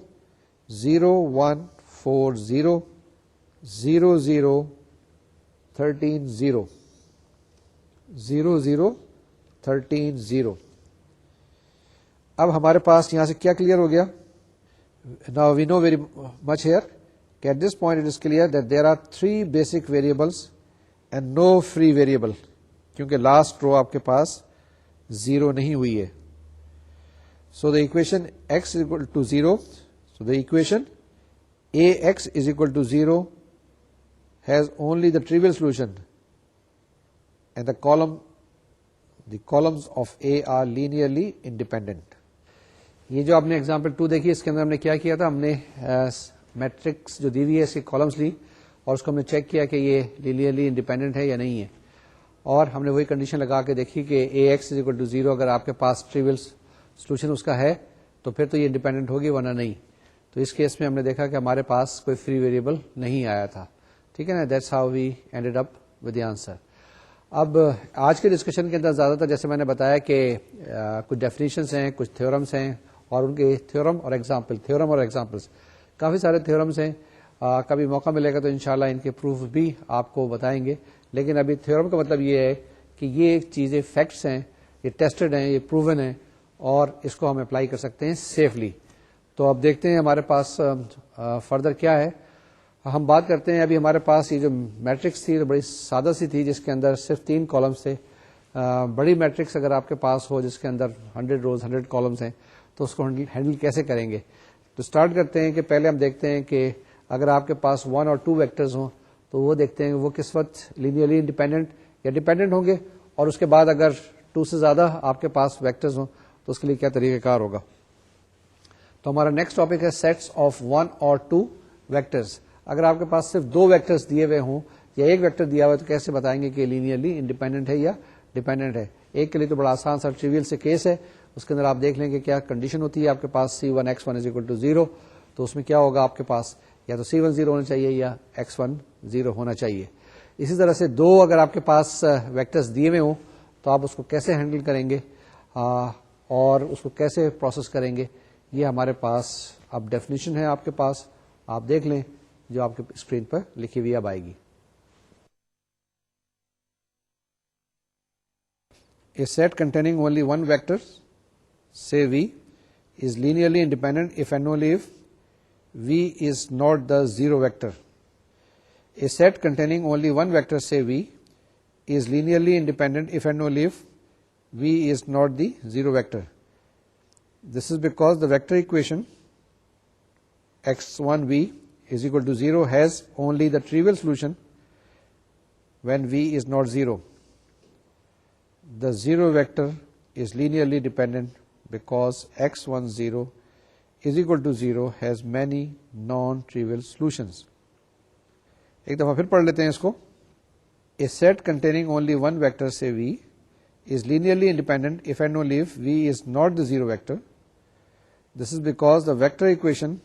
0 1 4 0 0 0 13 0 0 0 13 0. اب ہمارے پاس یہاں سے کیا کلیئر ہو گیا؟ Now we know very much here کہ at this point it is clear that there are 3 basic variables and no free variable, کیونکہ لاسٹ رو آپ کے پاس 0 نہیں ہوئی ہے. So the equation x is equal to 0. So the equation ax is equal to 0 has only the trivial solution, and the columns of A are linearly independent. یہ جو آپ نے ایگزامپل 2 دیکھی اس کے اندر ہم نے کیا کیا تھا؟ ہم نے میٹرکس جو دی ہوئی ہے اس کی کالمس لی اور اس کو ہم نے چیک کیا کہ یہ لینئرلی انڈیپینڈنٹ ہے یا نہیں ہے, اور ہم نے وہی کنڈیشن لگا کے دیکھی کہ اے ایکس از اکول ٹو 0 اگر آپ کے پاس ٹریول سولوشن اس کا ہے تو پھر تو یہ انڈیپینڈنٹ ہوگی, ورنہ نہیں. تو اس کیس میں ہم نے دیکھا کہ ہمارے پاس کوئی فری ویریبل نہیں آیا تھا. ٹھیک ہے نا, that's how we ended up with the answer. اب آج کے ڈسکشن کے اندر زیادہ تر جیسے میں نے بتایا کہ کچھ ڈیفینیشنس ہیں, کچھ تھیورمس ہیں, اور ان کے تھیورم اور ایگزامپلس کافی سارے تھیورمس ہیں. کبھی موقع ملے گا تو انشاءاللہ ان کے پروف بھی آپ کو بتائیں گے. لیکن ابھی تھیورم کا مطلب یہ ہے کہ یہ چیزیں فیکٹس ہیں, یہ ٹیسٹڈ ہیں, یہ پروون ہیں, اور اس کو ہم اپلائی کر سکتے ہیں سیفلی. تو اب دیکھتے ہیں ہمارے پاس فردر کیا ہے. ہم بات کرتے ہیں ابھی ہمارے پاس یہ جو میٹرکس تھی تو بڑی سادہ سی تھی, جس کے اندر صرف 3 کالمس تھے. بڑی میٹرکس اگر آپ کے پاس ہو جس کے اندر 100 روز 100 کالمس ہیں تو اس کو ہینڈل کیسے کریں گے. تو اسٹارٹ کرتے ہیں کہ پہلے ہم دیکھتے ہیں کہ اگر آپ کے پاس 1 اور 2 ویکٹرز ہوں تو وہ دیکھتے ہیں وہ کس وقت لینئرلی انڈیپینڈنٹ یا ڈیپینڈنٹ ہوں گے, اور اس کے بعد اگر 2 سے زیادہ آپ کے پاس ویکٹرز ہوں تو اس کے لیے کیا طریقہ کار ہوگا. تو ہمارا نیکسٹ ٹاپک ہے سیٹس آف 1 اور 2 ویکٹرز. اگر آپ کے پاس صرف 2 ویکٹرز دیے ہوئے ہوں یا ایک ویکٹر دیا ہوا ہے تو کیسے بتائیں گے کہ لینئرلی انڈیپینڈنٹ ہے یا ڈیپینڈنٹ ہے. ایک کے لیے تو بڑا آسان سا ٹریویل سے کیس ہے, اس کے اندر آپ دیکھ لیں کہ کیا کنڈیشن ہوتی ہے. آپ کے پاس C1x1 is equal to 0, تو اس میں کیا ہوگا آپ کے پاس یا تو C1 0 ہونا چاہیے یا x1 0 ہونا چاہیے. اسی طرح سے 2 اگر آپ کے پاس ویکٹرز دیے ہوئے ہوں تو آپ اس کو کیسے ہینڈل کریں گے اور اس کو کیسے پروسیس کریں گے, یہ ہمارے پاس اب ڈیفینیشن ہے آپ کے پاس, آپ دیکھ لیں جو آپ کے اسکرین پر لکھی ہوئی اب آئے گی. A set containing only one vector, say V, is linearly independent if and only if V is not the zero vector. A set containing only one vector, say V, is linearly independent if and only if V is not the zero vector. This is because the vector equation x1V is equal to 0 has only the trivial solution when V is not 0. The zero vector is linearly dependent because x10 is equal to 0 has many non-trivial solutions. ایک دفعہ پھر پڑھ لیتے ہیں اس کو. A set containing only one vector, say V, is linearly independent if and only if V is not the zero vector. This is because the vector equation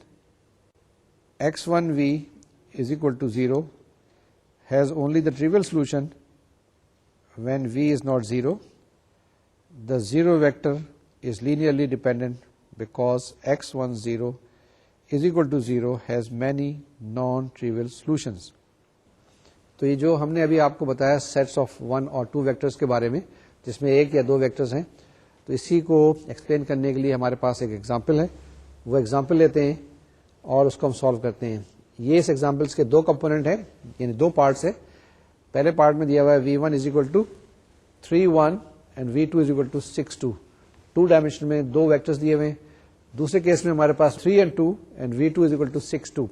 x1V is equal to 0 has only the trivial solution when V is not 0. The zero vector is linearly dependent because x10 is equal to 0 has many non-trivial solutions. تو یہ جو ہم نے ابھی آپ کو بتایا sets of 1 اور 2 ویکٹرز کے بارے میں جس میں 1 یا 2 ویکٹرز ہیں, تو اسی کو ایکسپلین کرنے کے لیے ہمارے پاس ایک ایگزامپل ہے. وہ ایگزامپل لیتے ہیں اور اس کو ہم سالو کرتے ہیں. یہ اس ایگزامپلس کے 2 کمپوننٹ ہیں, یعنی 2 پارٹس ہیں. پہلے پارٹ میں دیا ہوا ہے V1 is equal to 3 1 and V2 is equal to 6 2. 2 dimension میں 2 ویکٹرز دیے ہوئے ہیں. دوسرے کیس میں ہمارے پاس 3 and 2 and V2 is equal to 6 2.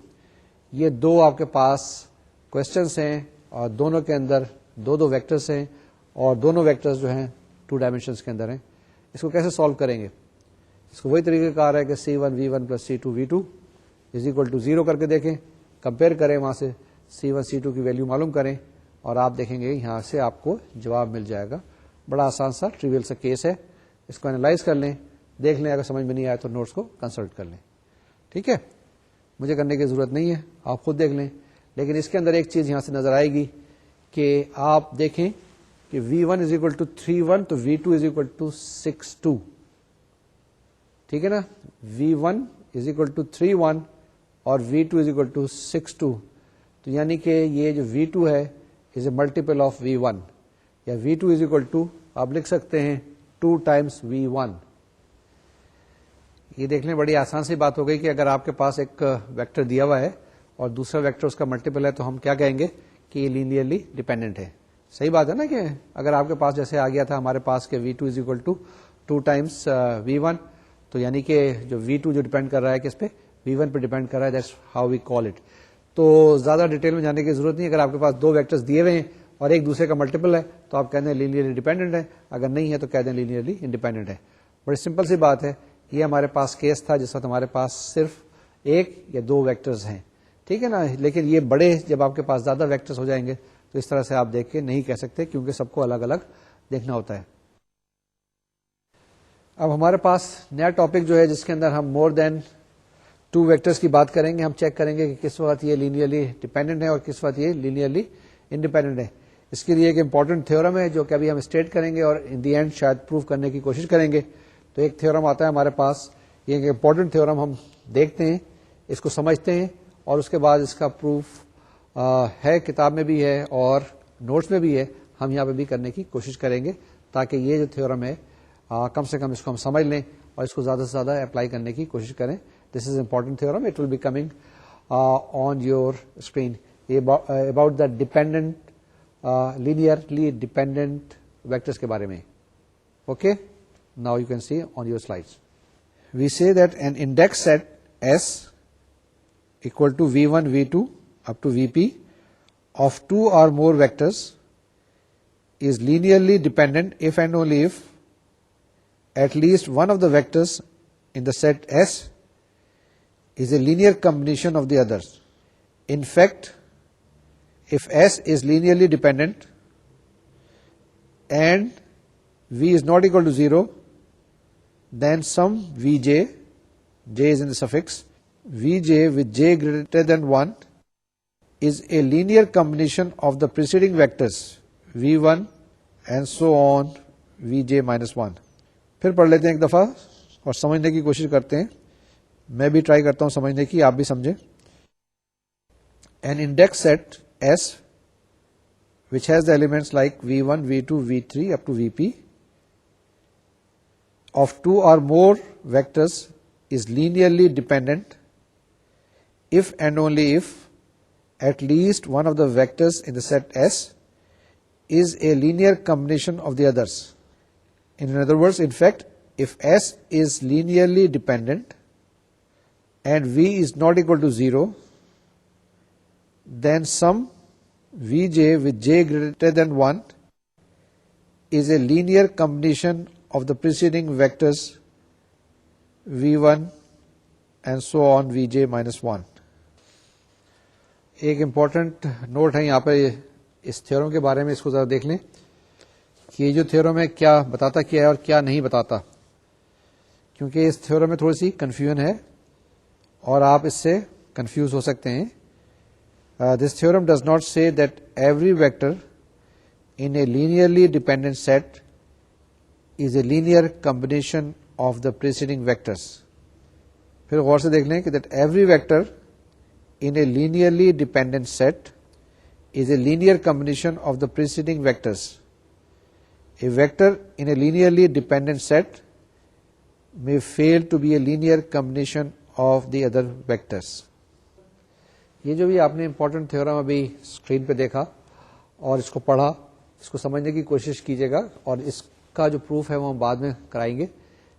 یہ 2 آپ کے پاس کوشچنس ہیں اور دونوں کے اندر 2 ویکٹرز ہیں اور دونوں ویکٹرز جو ہیں 2 ڈائمینشنس کے اندر ہیں. اس کو کیسے سالو کریں گے؟ اس کو وہی طریقہ کار ہے کہ C1 V1 plus C2 V2 is equal to 0 کر کے دیکھیں, کمپیئر کریں, وہاں سے C1 C2 کی ویلیو معلوم کریں اور آپ دیکھیں گے یہاں سے آپ کو جواب مل جائے گا. بڑا آسان سا ٹریویل سا کیس ہے. اس کو انالائز کر لیں, دیکھ لیں, اگر سمجھ میں نہیں آئے تو نوٹس کو کنسلٹ کر لیں. ٹھیک ہے, مجھے کرنے کی ضرورت نہیں ہے, آپ خود دیکھ لیں. لیکن اس کے اندر ایک چیز یہاں سے نظر آئے گی کہ آپ دیکھیں کہ V1 is equal to 3 1 تو V2 is equal to 6 2. ٹھیک ہے نا, V1 is equal to 3 1 اور V2 is equal to 6 2. تو یعنی کہ یہ جو V2 ہے is a multiple of V1, یا V2 is equal to آپ لکھ سکتے ہیں 2 times V1. یہ دیکھ لیں بڑی آسان سی بات ہو گئی کہ اگر آپ کے پاس ایک ویکٹر دیا ہوا ہے اور دوسرا ویکٹر اس کا ملٹیپل ہے تو ہم کیا کہیں گے کہ یہ لینئرلی ڈیپینڈنٹ ہے. صحیح بات ہے نا کہ اگر آپ کے پاس جیسے آ گیا تھا ہمارے پاس کہ V2 is equal to 2 times V1, تو یعنی کہ جو V2 جو ڈیپینڈ کر رہا ہے کس پہ, V1 پہ ڈیپینڈ کر رہا ہے. That's how we call it. تو زیادہ ڈیٹیل میں جانے کی ضرورت نہیں. اگر آپ کے پاس دو ویکٹرز دیے ہوئے ہیں اور ایک دوسرے کا ملٹیپل ہے تو آپ کہتے ہیں لینئرلی ڈیپینڈنٹ ہے, اگر نہیں ہے تو کہتے ہیں لینئرلی انڈیپینڈنٹ ہے. بڑی سمپل سی بات ہے. یہ ہمارے پاس کیس تھا جس وقت ہمارے پاس صرف ایک یا دو ویکٹرز ہیں, ٹھیک ہے نا. لیکن یہ بڑے جب آپ کے پاس زیادہ ویکٹرز ہو جائیں گے تو اس طرح سے آپ دیکھ کے نہیں کہہ سکتے کیونکہ سب کو الگ الگ دیکھنا ہوتا ہے. اب ہمارے پاس نیا ٹاپک جو ہے جس کے اندر ہم مور دین 2 ویکٹرز کی بات کریں گے. ہم چیک کریں گے کہ کس وقت یہ لینئرلی ڈیپینڈنٹ ہے اور کس وقت یہ لینئرلی انڈیپینڈنٹ ہے. اس کے لیے ایک امپورٹنٹ تھیورم ہے جو کہ ابھی ہم اسٹیٹ کریں گے اور ان دی اینڈ شاید پروف کرنے کی کوشش کریں گے. تو ایک تھیورم آتا ہے ہمارے پاس, یہ ایک امپورٹنٹ تھیورم, ہم دیکھتے ہیں, اس کو سمجھتے ہیں اور اس کے بعد اس کا پروف ہے, کتاب میں بھی ہے اور نوٹس میں بھی ہے, ہم یہاں پہ بھی کرنے کی کوشش کریں گے تاکہ یہ جو تھیورم ہے کم سے کم اس کو ہم سمجھ لیں اور اس کو زیادہ سے زیادہ اپلائی کرنے کی کوشش کریں. This is important theorem, it will be coming on your screen. About the dependent linearly dependent vectors کے بارے میں. Okay, now you can see on your slides. We say that an index set S equal to V1, V2 up to Vp of 2 or more vectors is linearly dependent if and only if at least one of the vectors in the set S is a linear combination of the others. In fact, if S is linearly dependent and V is not equal to 0, then some Vj, J is in the suffix, Vj with j greater than 1 is a linear combination of the preceding vectors V1 and so on Vj minus 1. پھر پڑھ لیتے ہیں ایک دفعہ اور سمجھنے کی کوشش کرتے ہیں. میں بھی ٹرائی کرتا ہوں سمجھنے کی, آپ بھی سمجھیں. An index set S which has the elements like V1, V2, V3 up to Vp of 2 or more vectors is linearly dependent if and only if at least one of the vectors in the set S is a linear combination of the others. In other words, in fact, if S is linearly dependent and V is not equal to 0, then some Vj with j greater than 1 is a linear combination of the preceding vectors V1 and so on Vj minus 1. ایک important note ہے یہاں پہ اس theorem کے بارے میں, اس کو ذرا دیکھ لیں کہ یہ جو تھیورم ہے کیا بتاتا کیا ہے اور کیا نہیں بتاتا, کیونکہ اس تھیورم میں تھوڑی سی کنفیوژن ہے اور آپ اس سے کنفیوز ہو سکتے ہیں. This theorem does not say that every vector in a linearly dependent set is a linear combination of the preceding vectors. پھر غور سے دیکھ لیں کہ that every vector in a linearly dependent set is a linear combination of the preceding vectors. A vector in a linearly dependent set may fail to be a linear combination of the other vectors. یہ جو بھی آپ نے important theorem ابھی screen پہ دیکھا اور اس کو پڑھا, اس کو سمجھنے کی کوشش کیجیے گا اور اس کا جو پروف ہے وہ ہم بعد میں کرائیں گے,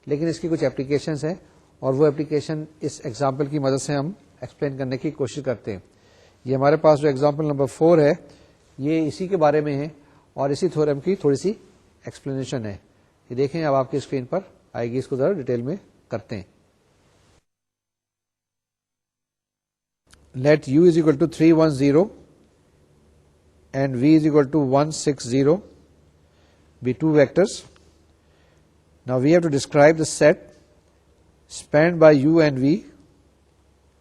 لیکن اس کی کچھ اپلیکیشنز ہیں اور وہ اپلیکیشن اس ایگزامپل کی مدد سے ہم ایکسپلین کرنے کی کوشش کرتے ہیں. یہ ہمارے پاس جو ایگزامپل نمبر 4 ہے یہ اسی کے بارے میں ہے اور اسی تھیورم کی تھوڑی سی ایکسپلینیشن ہے. یہ دیکھیں اب آپ کی اسکرین پر آئے گی, اس کو ذرا ڈیٹیل میں کرتے ہیں. Let u is equal to 310 and v is equal to 160 be two vectors. Now we have to describe the set spanned by u and v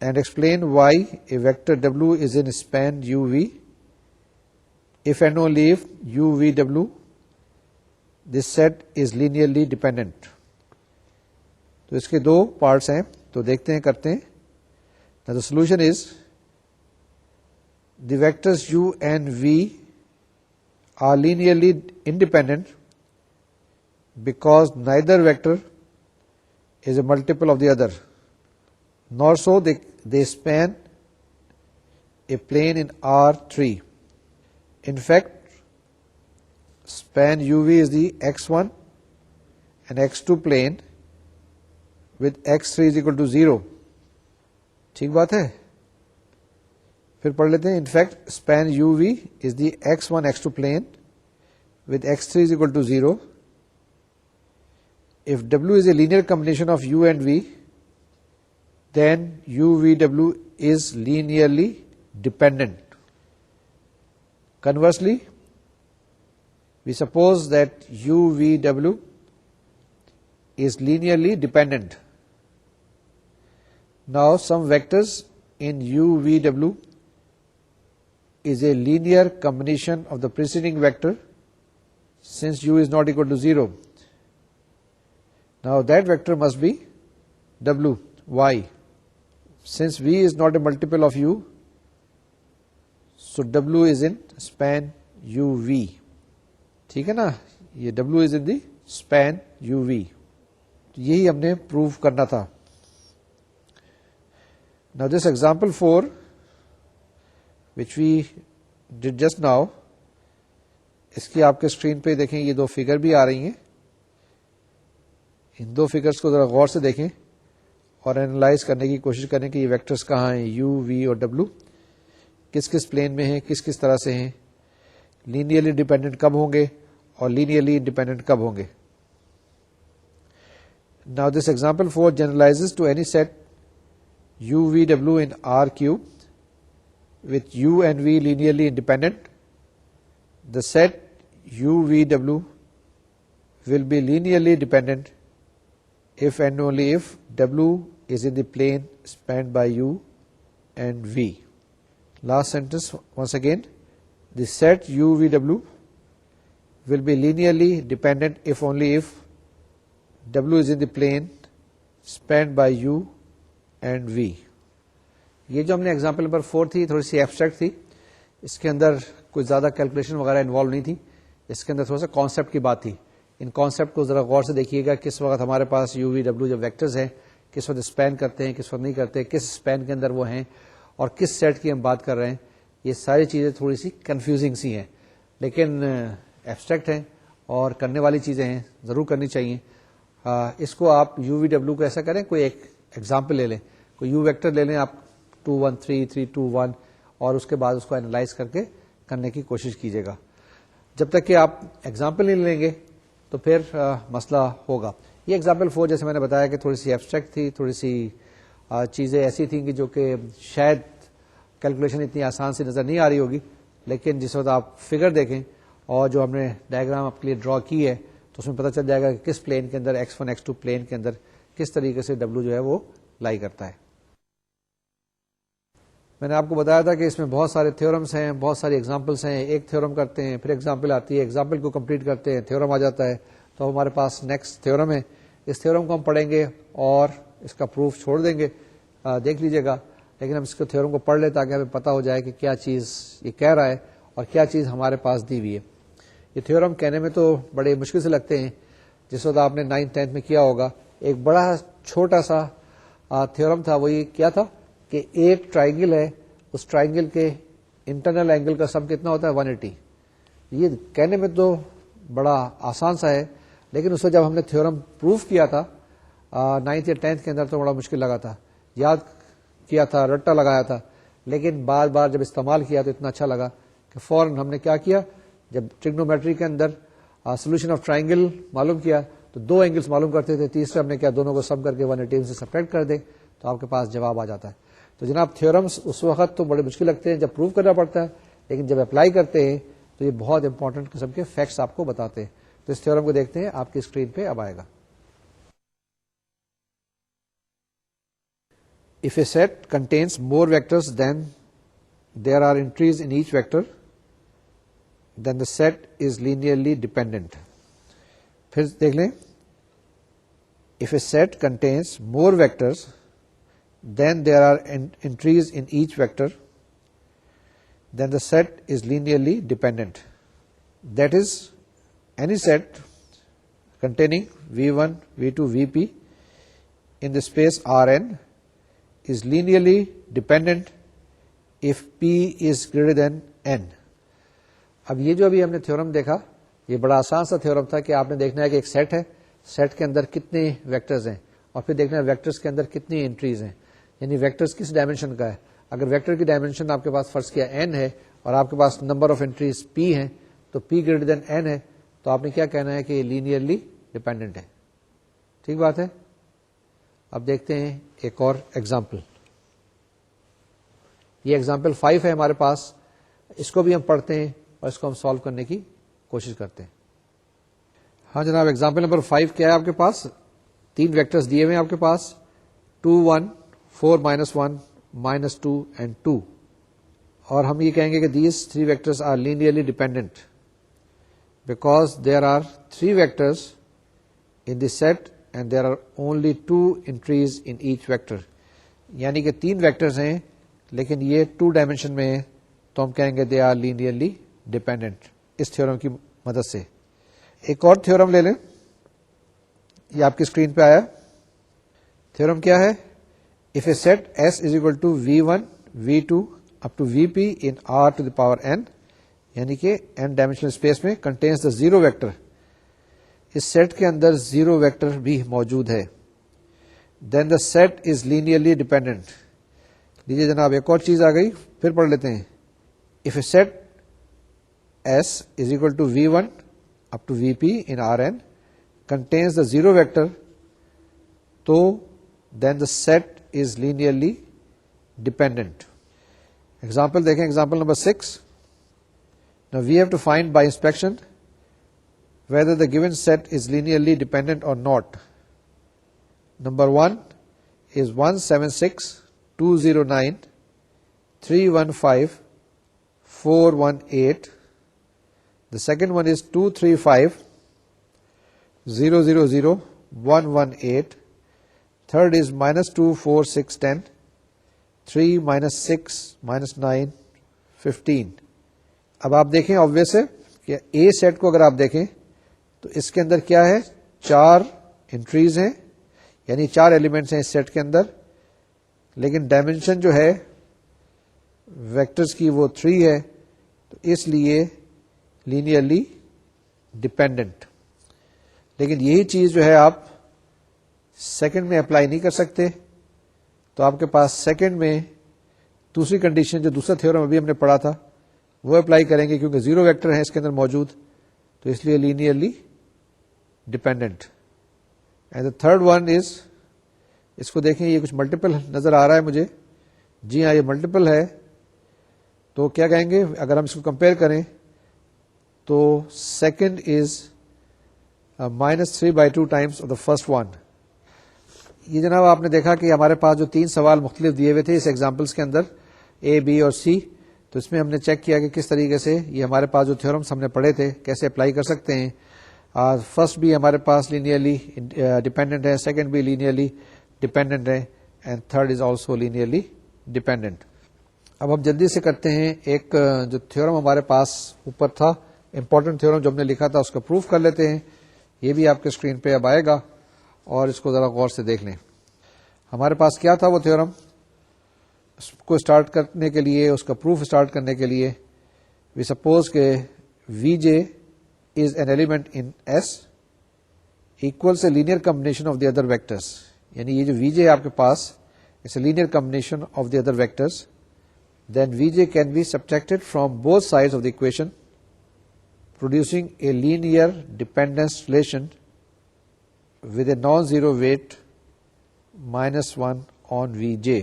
and explain why a vector w is in span uv if and only if uvw this set is linearly dependent. تو اس کے دو parts ہیں, تو دیکھتے ہیں, کرتے ہیں. Now the solution is the vectors u and v are linearly independent because neither vector is a multiple of the other, nor so they span a plane in R3. In fact, span UV is the x1 and x2 plane with x3 is equal to 0. ٹھیک بات ہے. پھر پڑھ لیتے ہیں. In fact span UV is the x1 x2 plane with x3 is equal to 0. If W is a linear combination of U and V, then UVW is linearly dependent. Conversely, we suppose that UVW is linearly dependent. Now, some vectors in UVW is a linear combination of the preceding vector since U is not equal to 0. Now, that vector must be W. Why? Since V is not a multiple of U, so W is in span UV. ٹھیک ہے نا, یہ W is in the span UV. یہی ہم نے prove کرنا تھا. Now this example 4 which we did just now, اس کی آپ کے اسکرین پہ دیکھیں یہ دو فگر بھی آ رہی ہیں. ان دو فگرس کو ذرا غور سے دیکھیں اور اینالائز کرنے کی کوشش کریں کہ یہ ویکٹرس کہاں ہیں, یو وی اور ڈبلو, کس کس پلین میں ہیں, کس کس طرح سے ہیں, لینئرلی ڈیپینڈنٹ کب ہوں گے اور لینئرلی انڈیپینڈنٹ کب ہوں گے. Now this example 4 generalizes to any set UVW in R cube with U and V linearly independent. The set UVW will be linearly dependent if and only if W is in the plane spanned by U and V. Last sentence once again. The set UVW will be linearly dependent if only if W is in the plane spanned by U and V. یہ جو ہم نے example number 4 تھی تھوڑی سی abstract تھی, اس کے اندر کوئی زیادہ کیلکولیشن وغیرہ انوالو نہیں تھی, اس کے اندر تھوڑا سا کانسیپٹ کی بات تھی. ان کانسیپٹ کو ذرا غور سے دیکھیے گا, کس وقت ہمارے پاس یو وی ڈبلو جو ویکٹرز ہیں کس وقت اسپین کرتے ہیں, کس وقت نہیں کرتے, کس اسپین کے اندر وہ ہیں اور کس سیٹ کی ہم بات کر رہے ہیں. یہ ساری چیزیں تھوڑی سی کنفیوزنگ سی ہیں لیکن ایبسٹریکٹ ہیں اور کرنے والی چیزیں ہیں, ضرور کرنی چاہیے. اس کو آپ یو وی ڈبلو کو ایسا کریں, کوئی ایک ایگزامپل لے لیں, کوئی یو ویکٹر لے لیں آپ 2 1 3 3 2 1 اور اس کے بعد اس کو اینالائز کر کے کرنے کی کوشش کیجیے گا. جب تک کہ آپ ایگزامپل نہیں لیں گے تو پھر مسئلہ ہوگا. یہ ایگزامپل 4 جیسے میں نے بتایا کہ تھوڑی سی ایبسٹریکٹ تھی, تھوڑی سی چیزیں ایسی تھیں کہ جو کہ شاید کیلکولیشن اتنی آسان سی نظر نہیں آ رہی ہوگی, لیکن جس وقت آپ فگر دیکھیں اور جو ہم نے ڈائیگرام آپ کے لیے ڈرا کی ہے تو اس میں پتہ چل جائے گا کہ کس پلین کے اندر x1 x2 پلین کے اندر کس طریقے سے W جو ہے وہ لائی کرتا ہے. میں نے آپ کو بتایا تھا کہ اس میں بہت سارے تھیورمس ہیں, بہت ساری ایگزامپلس ہیں. ایک تھیورم کرتے ہیں, پھر ایگزامپل آتی ہے, ایگزامپل کو کمپلیٹ کرتے ہیں, تھیورم آ جاتا ہے, تو ہمارے پاس نیکسٹ تھیورم ہے. اس تھیورم کو ہم پڑھیں گے اور اس کا پروف چھوڑ دیں گے, دیکھ لیجیے گا. لیکن ہم اس کو تھیورم کو پڑھ لیں تاکہ ہمیں پتہ ہو جائے کہ کیا چیز یہ کہہ رہا ہے اور کیا چیز ہمارے پاس دی ہوئی ہے. یہ تھیورم کہنے میں تو بڑے مشکل سے لگتے ہیں. جس وقت آپ نے 9th 10th میں کیا ہوگا, ایک بڑا چھوٹا سا تھیورم تھا. وہ یہ کیا تھا کہ ایک ٹرائنگل ہے, اس ٹرائنگل کے انٹرنل اینگل کا سم کتنا ہوتا ہے 180. یہ کہنے میں تو بڑا آسان سا ہے, لیکن اس وقت جب ہم نے تھیورم پروف کیا تھا 9th یا 10th کے اندر تو بڑا مشکل لگا تھا, یاد کیا تھا, رٹا لگایا تھا. لیکن بار بار جب استعمال کیا تو اتنا اچھا لگا کہ فوراً ہم نے کیا کیا, جب ٹریگنومیٹری کے اندر سولوشن آف ٹرائنگل معلوم کیا تو 2 اینگلس معلوم کرتے تھے, تیسرا ہم نے کیا دونوں کو سم کر کے 180 سے سبٹریکٹ کر دیں تو آپ کے پاس جواب آ جاتا ہے. تو جناب تھیورمس اس وقت تو بڑے مشکل لگتے ہیں جب پروف کرنا پڑتا ہے, لیکن جب اپلائی کرتے ہیں تو یہ بہت امپورٹنٹ قسم کے فیکٹس آپ کو بتاتے ہیں. تو اس تھیورم کو دیکھتے ہیں, آپ کی اسکرین پہ اب آئے گا. If a set contains more vectors than there are entries in each vector, then the set is linearly dependent. پھر دیکھ لیں, if a set contains more vectors than there are entries in each vector, then the set is linearly dependent. that is any set containing V1, V2, Vp in the space Rn is linearly dependent if P is greater than n. اب یہ جو ابھی ہم نے theorem دیکھا یہ بڑا آسان سا تھیورم تھا کہ آپ نے دیکھنا ہے کہ ایک سیٹ ہے, سیٹ کے اندر کتنے ویکٹرز ہیں اور پھر دیکھنا ہے ویکٹرز کے اندر کتنی انٹریز ہیں, یعنی ویکٹرز کس ڈائمینشن کا ہے. اگر ویکٹر کی ڈائمینشن آپ کے پاس فرض کیا n ہے اور آپ کے پاس نمبر آف انٹریز p ہیں تو p گریٹر دین n ہے, تو آپ نے کیا کہنا ہے کہ یہ لینئرلی ڈیپینڈنٹ ہے. ٹھیک بات ہے. اب دیکھتے ہیں ایک اور ایگزامپل. یہ ایگزامپل 5 ہے ہمارے پاس, اس کو بھی ہم پڑھتے ہیں اور اس کو ہم سالو کرنے کی کوشش کرتے ہیں. ہاں جناب, ایگزامپل نمبر 5 کیا ہے آپ کے پاس؟ 3 ویکٹرز دیے ہوئے ہیں آپ کے پاس 2 1 4 -1 -2 اینڈ 2, اور ہم یہ کہیں گے کہ these 3 vectors are linearly dependent because there are 3 vectors in the set and there are only 2 entries in each vector. یعنی کہ 3 ویکٹرز ہیں لیکن یہ 2 ڈائمینشن میں ہیں, تو ہم کہیں گے دے آر لینئرلی ڈیپینڈنٹ اس تھیورم کی مدد سے. ایک اور تھیورم لے لیں, یہ آپ کی اسکرین پہ آیا. تھیورم کیا ہے؟ If a set S is equal to V1 V2 up to Vp in R to the power n, یعنی کہ n ڈائمینشنل اسپیس میں contains the zero vector, اس سیٹ کے اندر زیرو ویکٹر بھی موجود ہے, then the set is linearly dependent. لیجیے جناب ایک اور چیز آ گئی, پھر پڑھ لیتے ہیں. If a set S is equal to V1 up to Vp in Rn contains the zero vector, تو then the set is linearly dependent. Example دیکھیں, example number 6. Now we have to find by inspection whether the given set is linearly dependent or not. Number 1 is 176 209 315 418. The second one is 235 000 118. Third is -2 4 6 10 3 -6 -9 15. اب آپ دیکھیں obvious ہے کہ A set کو اگر آپ دیکھیں تو اس کے اندر کیا ہے, 4 انٹریز ہیں, یعنی 4 ایلیمنٹس ہیں اس سیٹ کے اندر, لیکن ڈائمینشن جو ہے ویکٹرز کی وہ 3 ہے, تو اس لیے لینئرلی ڈیپینڈنٹ. لیکن یہی چیز جو ہے آپ سیکنڈ میں اپلائی نہیں کر سکتے, تو آپ کے پاس سیکنڈ میں دوسری کنڈیشن جو دوسرا تھیورم ابھی ہم نے پڑھا تھا وہ اپلائی کریں گے, کیونکہ زیرو ویکٹر ہیں اس کے اندر موجود, تو اس لیے linearly dependent. And the third one is, اس کو دیکھیں یہ کچھ ملٹیپل نظر آ رہا ہے مجھے, جی ہاں یہ ملٹیپل ہے, تو کیا کہیں گے اگر ہم اس کو کمپیئر کریں تو second is -3/2 Times of the first one. یہ جناب آپ نے دیکھا کہ ہمارے پاس جو 3 سوال مختلف دیے ہوئے تھے اس ایگزامپلس کے اندر A, B اور C, تو اس میں ہم نے چیک کیا کہ کس طریقے سے یہ ہمارے پاس جو تھیورمس ہم نے پڑھے تھے کیسے اپلائی کر سکتے ہیں. فرسٹ بھی ہمارے پاس لینئرلی ڈیپینڈنٹ ہے, سیکنڈ بھی لینئرلی ڈیپینڈنٹ ہے, and third is also linearly dependent. اب ہم جلدی سے کرتے ہیں, ایک جو تھیورم ہمارے پاس اوپر تھا امپورٹنٹ تھیورم جو ہم نے لکھا تھا اس کا پروف کر لیتے ہیں. یہ بھی آپ کے اسکرین پہ اب آئے گا اور اس کو ذرا غور سے دیکھ لیں. ہمارے پاس کیا تھا وہ تھیورم, اس کو اسٹارٹ کرنے کے لیے, اس کا پروف اسٹارٹ کرنے کے لیے وی سپوز کہ v j is an element in S equals a linear combination of the other vectors. یعنی یہ جو وی جے آپ کے پاس it's a linear combination of the other vectors, then v j can be subtracted from both sides of the equation producing a linear dependence relation with a non-zero weight -1 on Vj.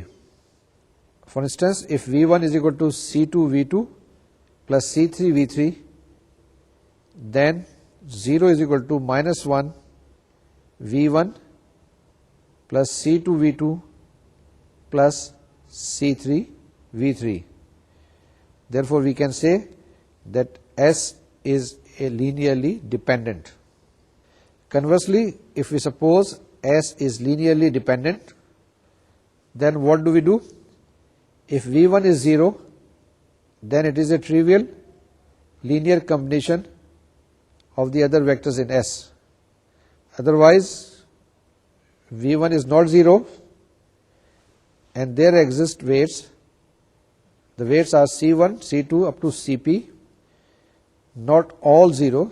For instance, if V1 is equal to C2 V2 plus C3 V3, then 0 is equal to -1 V1 plus C2 V2 plus C3 V3. Therefore, we can say that S is a linearly dependent. Conversely, if we suppose S is linearly dependent, then what do we do? If V1 is 0, then it is a trivial linear combination of the other vectors in S. Otherwise, V1 is not 0 and there exist weights. The weights are C1, C2 up to Cp, not all 0,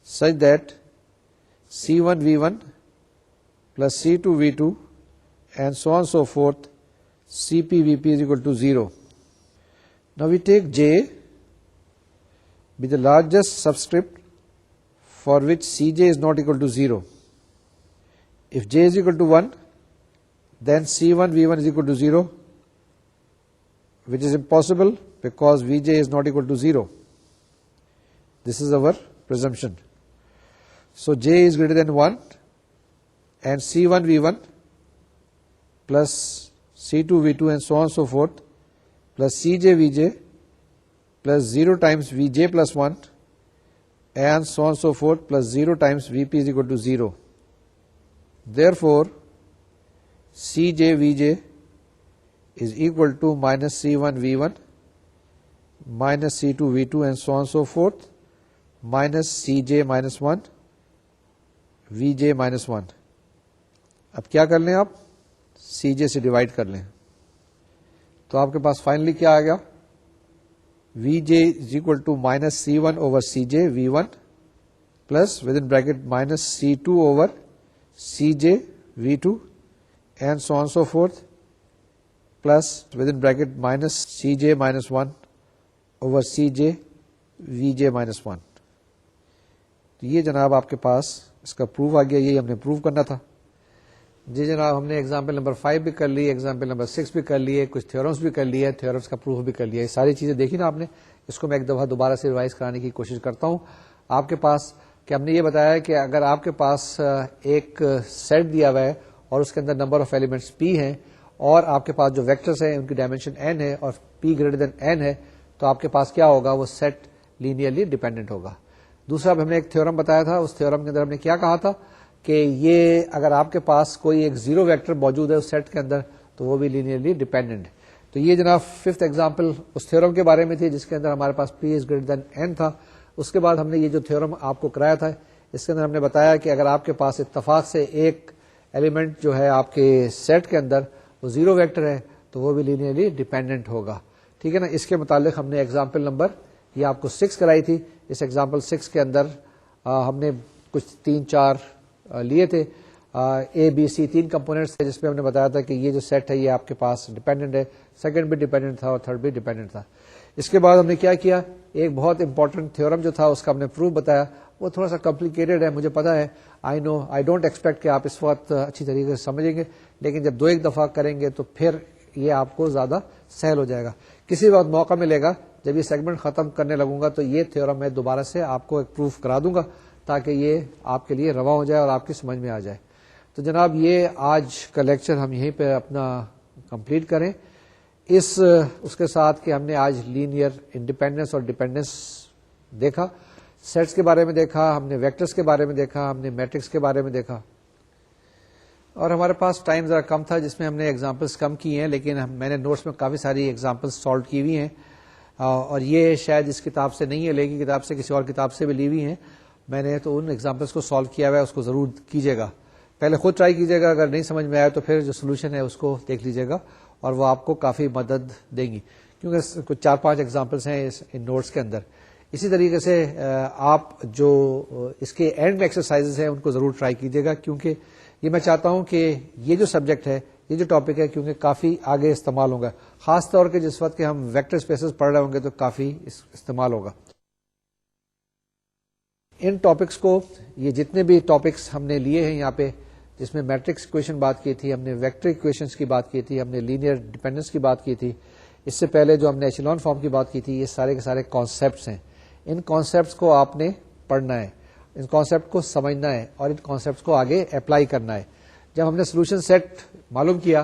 such that C1 V1 plus C2 V2 and so on and so forth, Cp Vp is equal to 0. Now we take J be the largest subscript for which Cj is not equal to 0. If J is equal to 1, then C1 V1 is equal to 0, which is impossible because Vj is not equal to 0. This is our presumption. So J is greater than 1 and C1 V1 plus C2 V2 and so on and so forth plus Cj Vj plus 0 times Vj plus 1 and so on and so forth plus 0 times Vp is equal to 0. Therefore, Cj Vj is equal to minus C1 V1 minus C2 V2 and so on and so forth minus Cj minus 1 Vj minus 1. اب کیا کر لیں آپ Cj سے divide کر لیں تو آپ کے پاس فائنلی کیا آئے گا Vj is equal to minus C1 over Cj V1 plus within bracket minus C2 over Cj V2 and so on and so forth plus within bracket minus Cj minus 1 over Cj Vj minus 1. تو یہ جناب آپ کے پاس اس کا proof آ گیا. یہی ہم نے پروف کرنا تھا. جی جناب, ہم نے ایگزامپل نمبر 5 بھی کر لی, ایگزامپل نمبر 6 بھی کر لیے, کچھ تھیورمس بھی کر لیے, تھیورمس کا پروف بھی کر لیا. یہ ساری چیزیں دیکھی نا آپ نے. اس کو میں ایک دفعہ دوبارہ سے ریوائز کرانے کی کوشش کرتا ہوں آپ کے پاس کہ ہم نے یہ بتایا کہ اگر آپ کے پاس ایک سیٹ دیا ہوا ہے اور اس کے اندر نمبر آف ایلیمنٹس p ہیں اور آپ کے پاس جو ویکٹرس ہیں ان کی ڈائمینشن n ہے اور p گریٹر دین n ہے, تو آپ کے پاس کیا ہوگا, وہ سیٹ لینئرلی ڈیپینڈنٹ ہوگا. دوسرا ہم نے ایک تھیورم بتایا تھا. اس تھیورم کے اندر ہم نے کیا کہا تھا کہ یہ اگر آپ کے پاس کوئی ایک زیرو ویکٹر موجود ہے اس سیٹ کے اندر تو وہ بھی لینئرلی ڈیپینڈنٹ. تو یہ جناب 5th ایگزامپل اس تھیورم کے بارے میں تھی جس کے اندر ہمارے پاس p is greater than n تھا. اس کے بعد ہم نے یہ جو تھیورم آپ کو کرایا تھا اس کے اندر ہم نے بتایا کہ اگر آپ کے پاس اتفاق سے ایک ایلیمنٹ جو ہے آپ کے سیٹ کے اندر وہ زیرو ویکٹر ہے تو وہ بھی لینئرلی ڈیپینڈنٹ ہوگا. ٹھیک ہے نا. اس کے متعلق ہم نے ایگزامپل نمبر یہ آپ کو 6 کرائی تھی. اس ایگزامپل 6 کے اندر ہم نے کچھ 3-4 لیے تھے. اے بی سی 3 کمپونیٹس تھے جس میں ہم نے بتایا تھا کہ یہ جو سیٹ ہے یہ آپ کے پاس ڈیپینڈنٹ ہے, سیکنڈ بھی ڈیپینڈنٹ تھا اور تھرڈ بھی ڈیپینڈنٹ تھا. اس کے بعد ہم نے کیا کیا, ایک بہت امپورٹنٹ تھیورم جو تھا اس کا ہم نے پروف بتایا. وہ تھوڑا سا کمپلیکیٹڈ ہے, مجھے پتا ہے, آئی نو, آئی ڈونٹ ایکسپیکٹ کہ آپ اس وقت اچھی طریقے سے سمجھیں گے, لیکن جب 2-1 دفعہ کریں گے تو پھر یہ آپ کو زیادہ سہل ہو جائے گا. کسی وقت موقع ملے گا جب یہ سیگمنٹ ختم کرنے لگوں گا تو یہ تھیورم میں دوبارہ سے آپ کو ایک پروف کرا دوں گا تاکہ یہ آپ کے لیے رواں ہو جائے اور آپ کی سمجھ میں آ جائے. تو جناب یہ آج کا لیکچر ہم یہیں پہ اپنا کمپلیٹ کریں. اس کے ساتھ کہ ہم نے آج لینئر انڈیپینڈنس اور ڈیپینڈنس دیکھا, سیٹس کے بارے میں دیکھا, ہم نے ویکٹرز کے بارے میں دیکھا, ہم نے میٹرکس کے بارے میں دیکھا, اور ہمارے پاس ٹائم ذرا کم تھا جس میں ہم نے ایگزامپلس کم کی ہیں, لیکن میں نے نوٹس میں کافی ساری ایگزامپلس سالو کی ہوئی ہیں, اور یہ شاید اس کتاب سے نہیں ہے لیکن کتاب سے کسی اور کتاب سے بھی لی ہوئی ہیں. میں نے تو ان ایگزامپلس کو سالو کیا ہوا ہے, اس کو ضرور کیجیے گا. پہلے خود ٹرائی کیجیے گا, اگر نہیں سمجھ میں آئے تو پھر جو سولوشن ہے اس کو دیکھ لیجیے گا اور وہ آپ کو کافی مدد دیں گی, کیونکہ کچھ 4-5 ایگزامپلس ہیں ان نوٹس کے اندر. اسی طریقے سے آپ جو اس کے اینڈ میں ایکسرسائزز ہیں ان کو ضرور ٹرائی کیجیے گا, کیونکہ یہ میں چاہتا ہوں کہ یہ جو سبجیکٹ ہے, یہ جو ٹاپک ہے, کیونکہ کافی آگے استعمال ہوگا, خاص طور پہ جس وقت کہ ہم ویکٹر اسپیسز پڑھ رہے ہوں گے تو کافی استعمال ہوگا. ان ٹاپکس کو, یہ جتنے بھی ٹاپکس ہم نے لیے ہیں یہاں پہ, جس میں میٹرکس ایکویشن بات کی تھی, ہم نے ویکٹر ایکویشنز کی بات کی تھی, ہم نے لینئر ڈیپینڈنس کی بات کی تھی, اس سے پہلے جو ہم نے ایچلون فارم کی بات کی تھی, یہ سارے کے سارے کانسیپٹس ہیں. ان کانسیپٹس کو آپ نے پڑھنا ہے, ان کانسیپٹ کو سمجھنا ہے اور ان کانسیپٹس کو آگے اپلائی کرنا ہے. جب ہم نے سولوشن سیٹ معلوم کیا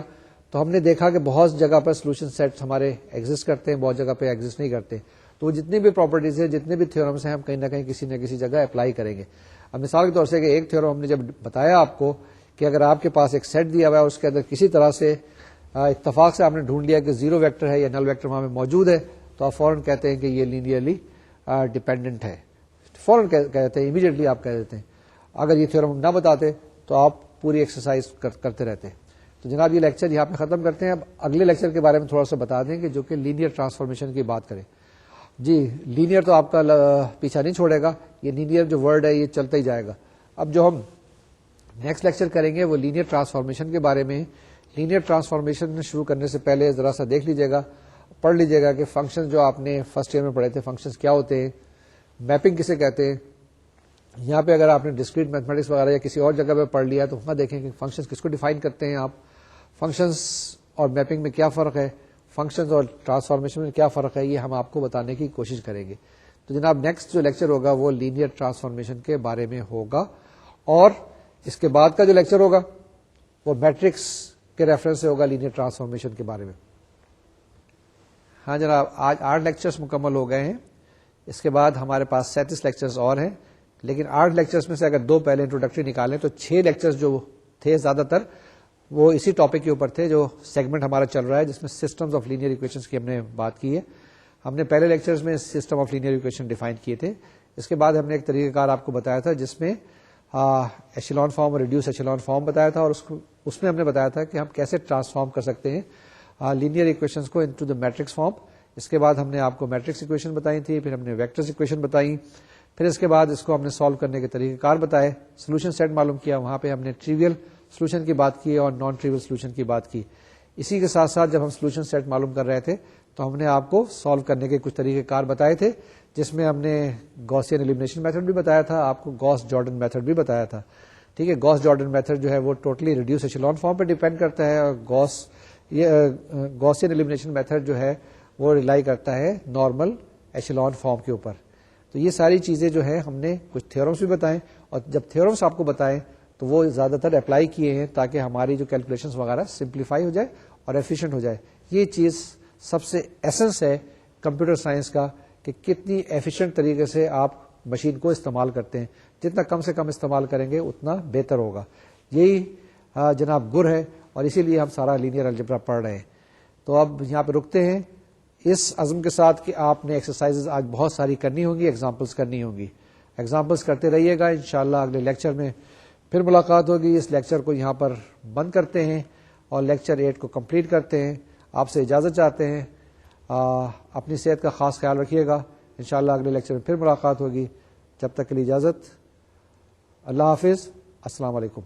تو ہم نے دیکھا کہ بہت جگہ پر سولوشن سیٹ ہمارے ایگزسٹ کرتے ہیں, بہت جگہ پہ ایگزسٹ نہیں کرتے. تو جتنی بھی پراپرٹیز ہیں, جتنے بھی تھیورمس ہیں, ہم کہیں نہ کہیں کسی نہ کسی جگہ اپلائی کریں گے. اب مثال کے طور سے کہ ایک تھیورم ہم نے جب بتایا آپ کو کہ اگر آپ کے پاس ایک سیٹ دیا ہوا ہے اور اس کے اندر کسی طرح سے اتفاق سے آپ نے ڈھونڈ لیا کہ زیرو ویکٹر ہے یا نل ویکٹر وہاں میں موجود ہے, تو آپ فوراً کہتے ہیں کہ یہ لینئرلی ڈیپینڈنٹ ہے. فوراً کہہ دیتے ہیں, امیڈیٹلی آپ کہہ دیتے ہیں. اگر یہ تھیورم نہ بتاتے تو آپ پوری ایکسرسائز کرتے رہتے. تو جناب یہ لیکچر یہاں پہ ختم کرتے ہیں. اب اگلے لیکچر کے بارے میں تھوڑا سا بتا دیں کہ جو کہ لینئر ٹرانسفارمیشن کی بات کریں. جی لینئر تو آپ کا پیچھا نہیں چھوڑے گا, یہ لینئر جو ورڈ ہے یہ چلتا ہی جائے گا. اب جو ہم نیکسٹ لیکچر کریں گے وہ لینئر ٹرانسفارمیشن کے بارے میں. لینئر ٹرانسفارمیشن شروع کرنے سے پہلے ذرا سا دیکھ لیجیے گا, پڑھ لیجیے گا کہ فنکشن جو آپ نے فرسٹ ایئر میں پڑھے تھے فنکشنز کیا ہوتے ہیں, میپنگ کسے کہتے ہیں. یہاں پہ اگر آپ نے ڈسکریٹ میتھمیٹکس وغیرہ یا کسی اور جگہ پہ پڑھ لیا تو وہاں دیکھیں کہ فنکشنز کس کو ڈیفائن کرتے ہیں آپ, فنکشنز اور میپنگ میں کیا فرق ہے, فنکشنز اور ٹرانسفارمیشن میں کیا فرق ہے, یہ ہم آپ کو بتانے کی کوشش کریں گے. تو جناب نیکسٹ جو لیکچر ہوگا وہ لینئر ٹرانسفارمیشن کے بارے میں ہوگا, اور اس کے بعد کا جو لیکچر ہوگا وہ میٹرکس کے ریفرنس سے ہوگا لینئر ٹرانسفارمیشن کے بارے میں. ہاں جناب آج 8 لیکچرز مکمل ہو گئے ہیں. اس کے بعد ہمارے پاس 37 لیکچرز اور ہیں, لیکن 8 لیکچرز میں سے اگر 2 پہلے انٹروڈکٹری نکالیں تو 6 لیکچرز جو تھے زیادہ تر وہ اسی ٹاپک کے اوپر تھے جو سیگمنٹ ہمارا چل رہا ہے جس میں سسٹمز آف لینئر ایکویشنز کی ہم نے بات کی ہے. ہم نے پہلے لیکچرز میں system of linear equation define کیے تھے. اس کے بعد ہم نے ایک طریقہ کار آپ کو بتایا تھا جس میں ایشیلون فارم اور ریڈیوس ایشیلون فارم بتایا تھا, اور اس میں ہم نے بتایا تھا کہ ہم کیسے ٹرانسفارم کر سکتے ہیں لینئر ایکویشنز کو انٹو دا میٹرکس فارم. اس کے بعد ہم نے آپ کو میٹرکس ایکویشن بتائی تھی, پھر ہم نے ویکٹرز ایکویشن بتائی, پھر اس کے بعد اس کو ہم نے سالو کرنے کے طریقہ کار بتائے, سولوشن سیٹ معلوم کیا, وہاں پہ ہم نے ٹریویل سولوشن کی بات کی اور نان ٹریویل سولوشن کی بات کی. اسی کے ساتھ ساتھ جب ہم سولوشن سیٹ معلوم کر رہے تھے تو ہم نے آپ کو سالو کرنے کے کچھ طریقہ کار بتائے تھے, جس میں ہم نے گوسین ایلیمنیشن میتھڈ بھی بتایا تھا, آپ کو گاس جارڈن میتھڈ بھی بتایا تھا. ٹھیک ہے, گاس جارڈن میتھڈ جو ہے وہ ٹوٹلی ریڈیوس ایشیلون فارم پہ ڈیپینڈ کرتا ہے, اور گوسین ایلیمنیشن میتھڈ جو ہے وہ ریلائی کرتا ہے نارمل ایشیلون فارم کے اوپر. تو یہ ساری چیزیں جو ہے ہم نے کچھ تھیورمس بھی بتائیں, اور جب تھیورمس آپ کو بتائیں تو وہ زیادہ تر اپلائی کیے ہیں تاکہ ہماری جو کیلکولیشنز وغیرہ سمپلیفائی ہو جائے اور ایفیشینٹ ہو جائے. یہ چیز سب سے ایسنس ہے کمپیوٹر سائنس کا کہ کتنی ایفیشینٹ طریقے سے آپ مشین کو استعمال کرتے ہیں. جتنا کم سے کم استعمال کریں گے اتنا بہتر ہوگا. یہی جناب گر ہے, اور اسی لیے ہم سارا لینئر الجبرا پڑھ رہے ہیں. تو اب یہاں پہ رکتے ہیں اس عزم کے ساتھ کہ آپ نے ایکسرسائز آج بہت ساری کرنی ہوں گی, ایگزامپلس کرنی ہوں گی. ایگزامپلس کرتے رہیے گا, انشاءاللہ اگلے لیکچر میں پھر ملاقات ہوگی. اس لیکچر کو یہاں پر بند کرتے ہیں اور لیکچر 8 کو کمپلیٹ کرتے ہیں. آپ سے اجازت چاہتے ہیں, اپنی صحت کا خاص خیال رکھیے گا. انشاءاللہ اگلے لیکچر میں پھر ملاقات ہوگی. جب تک کے لیے اجازت, اللہ حافظ, السلام علیکم.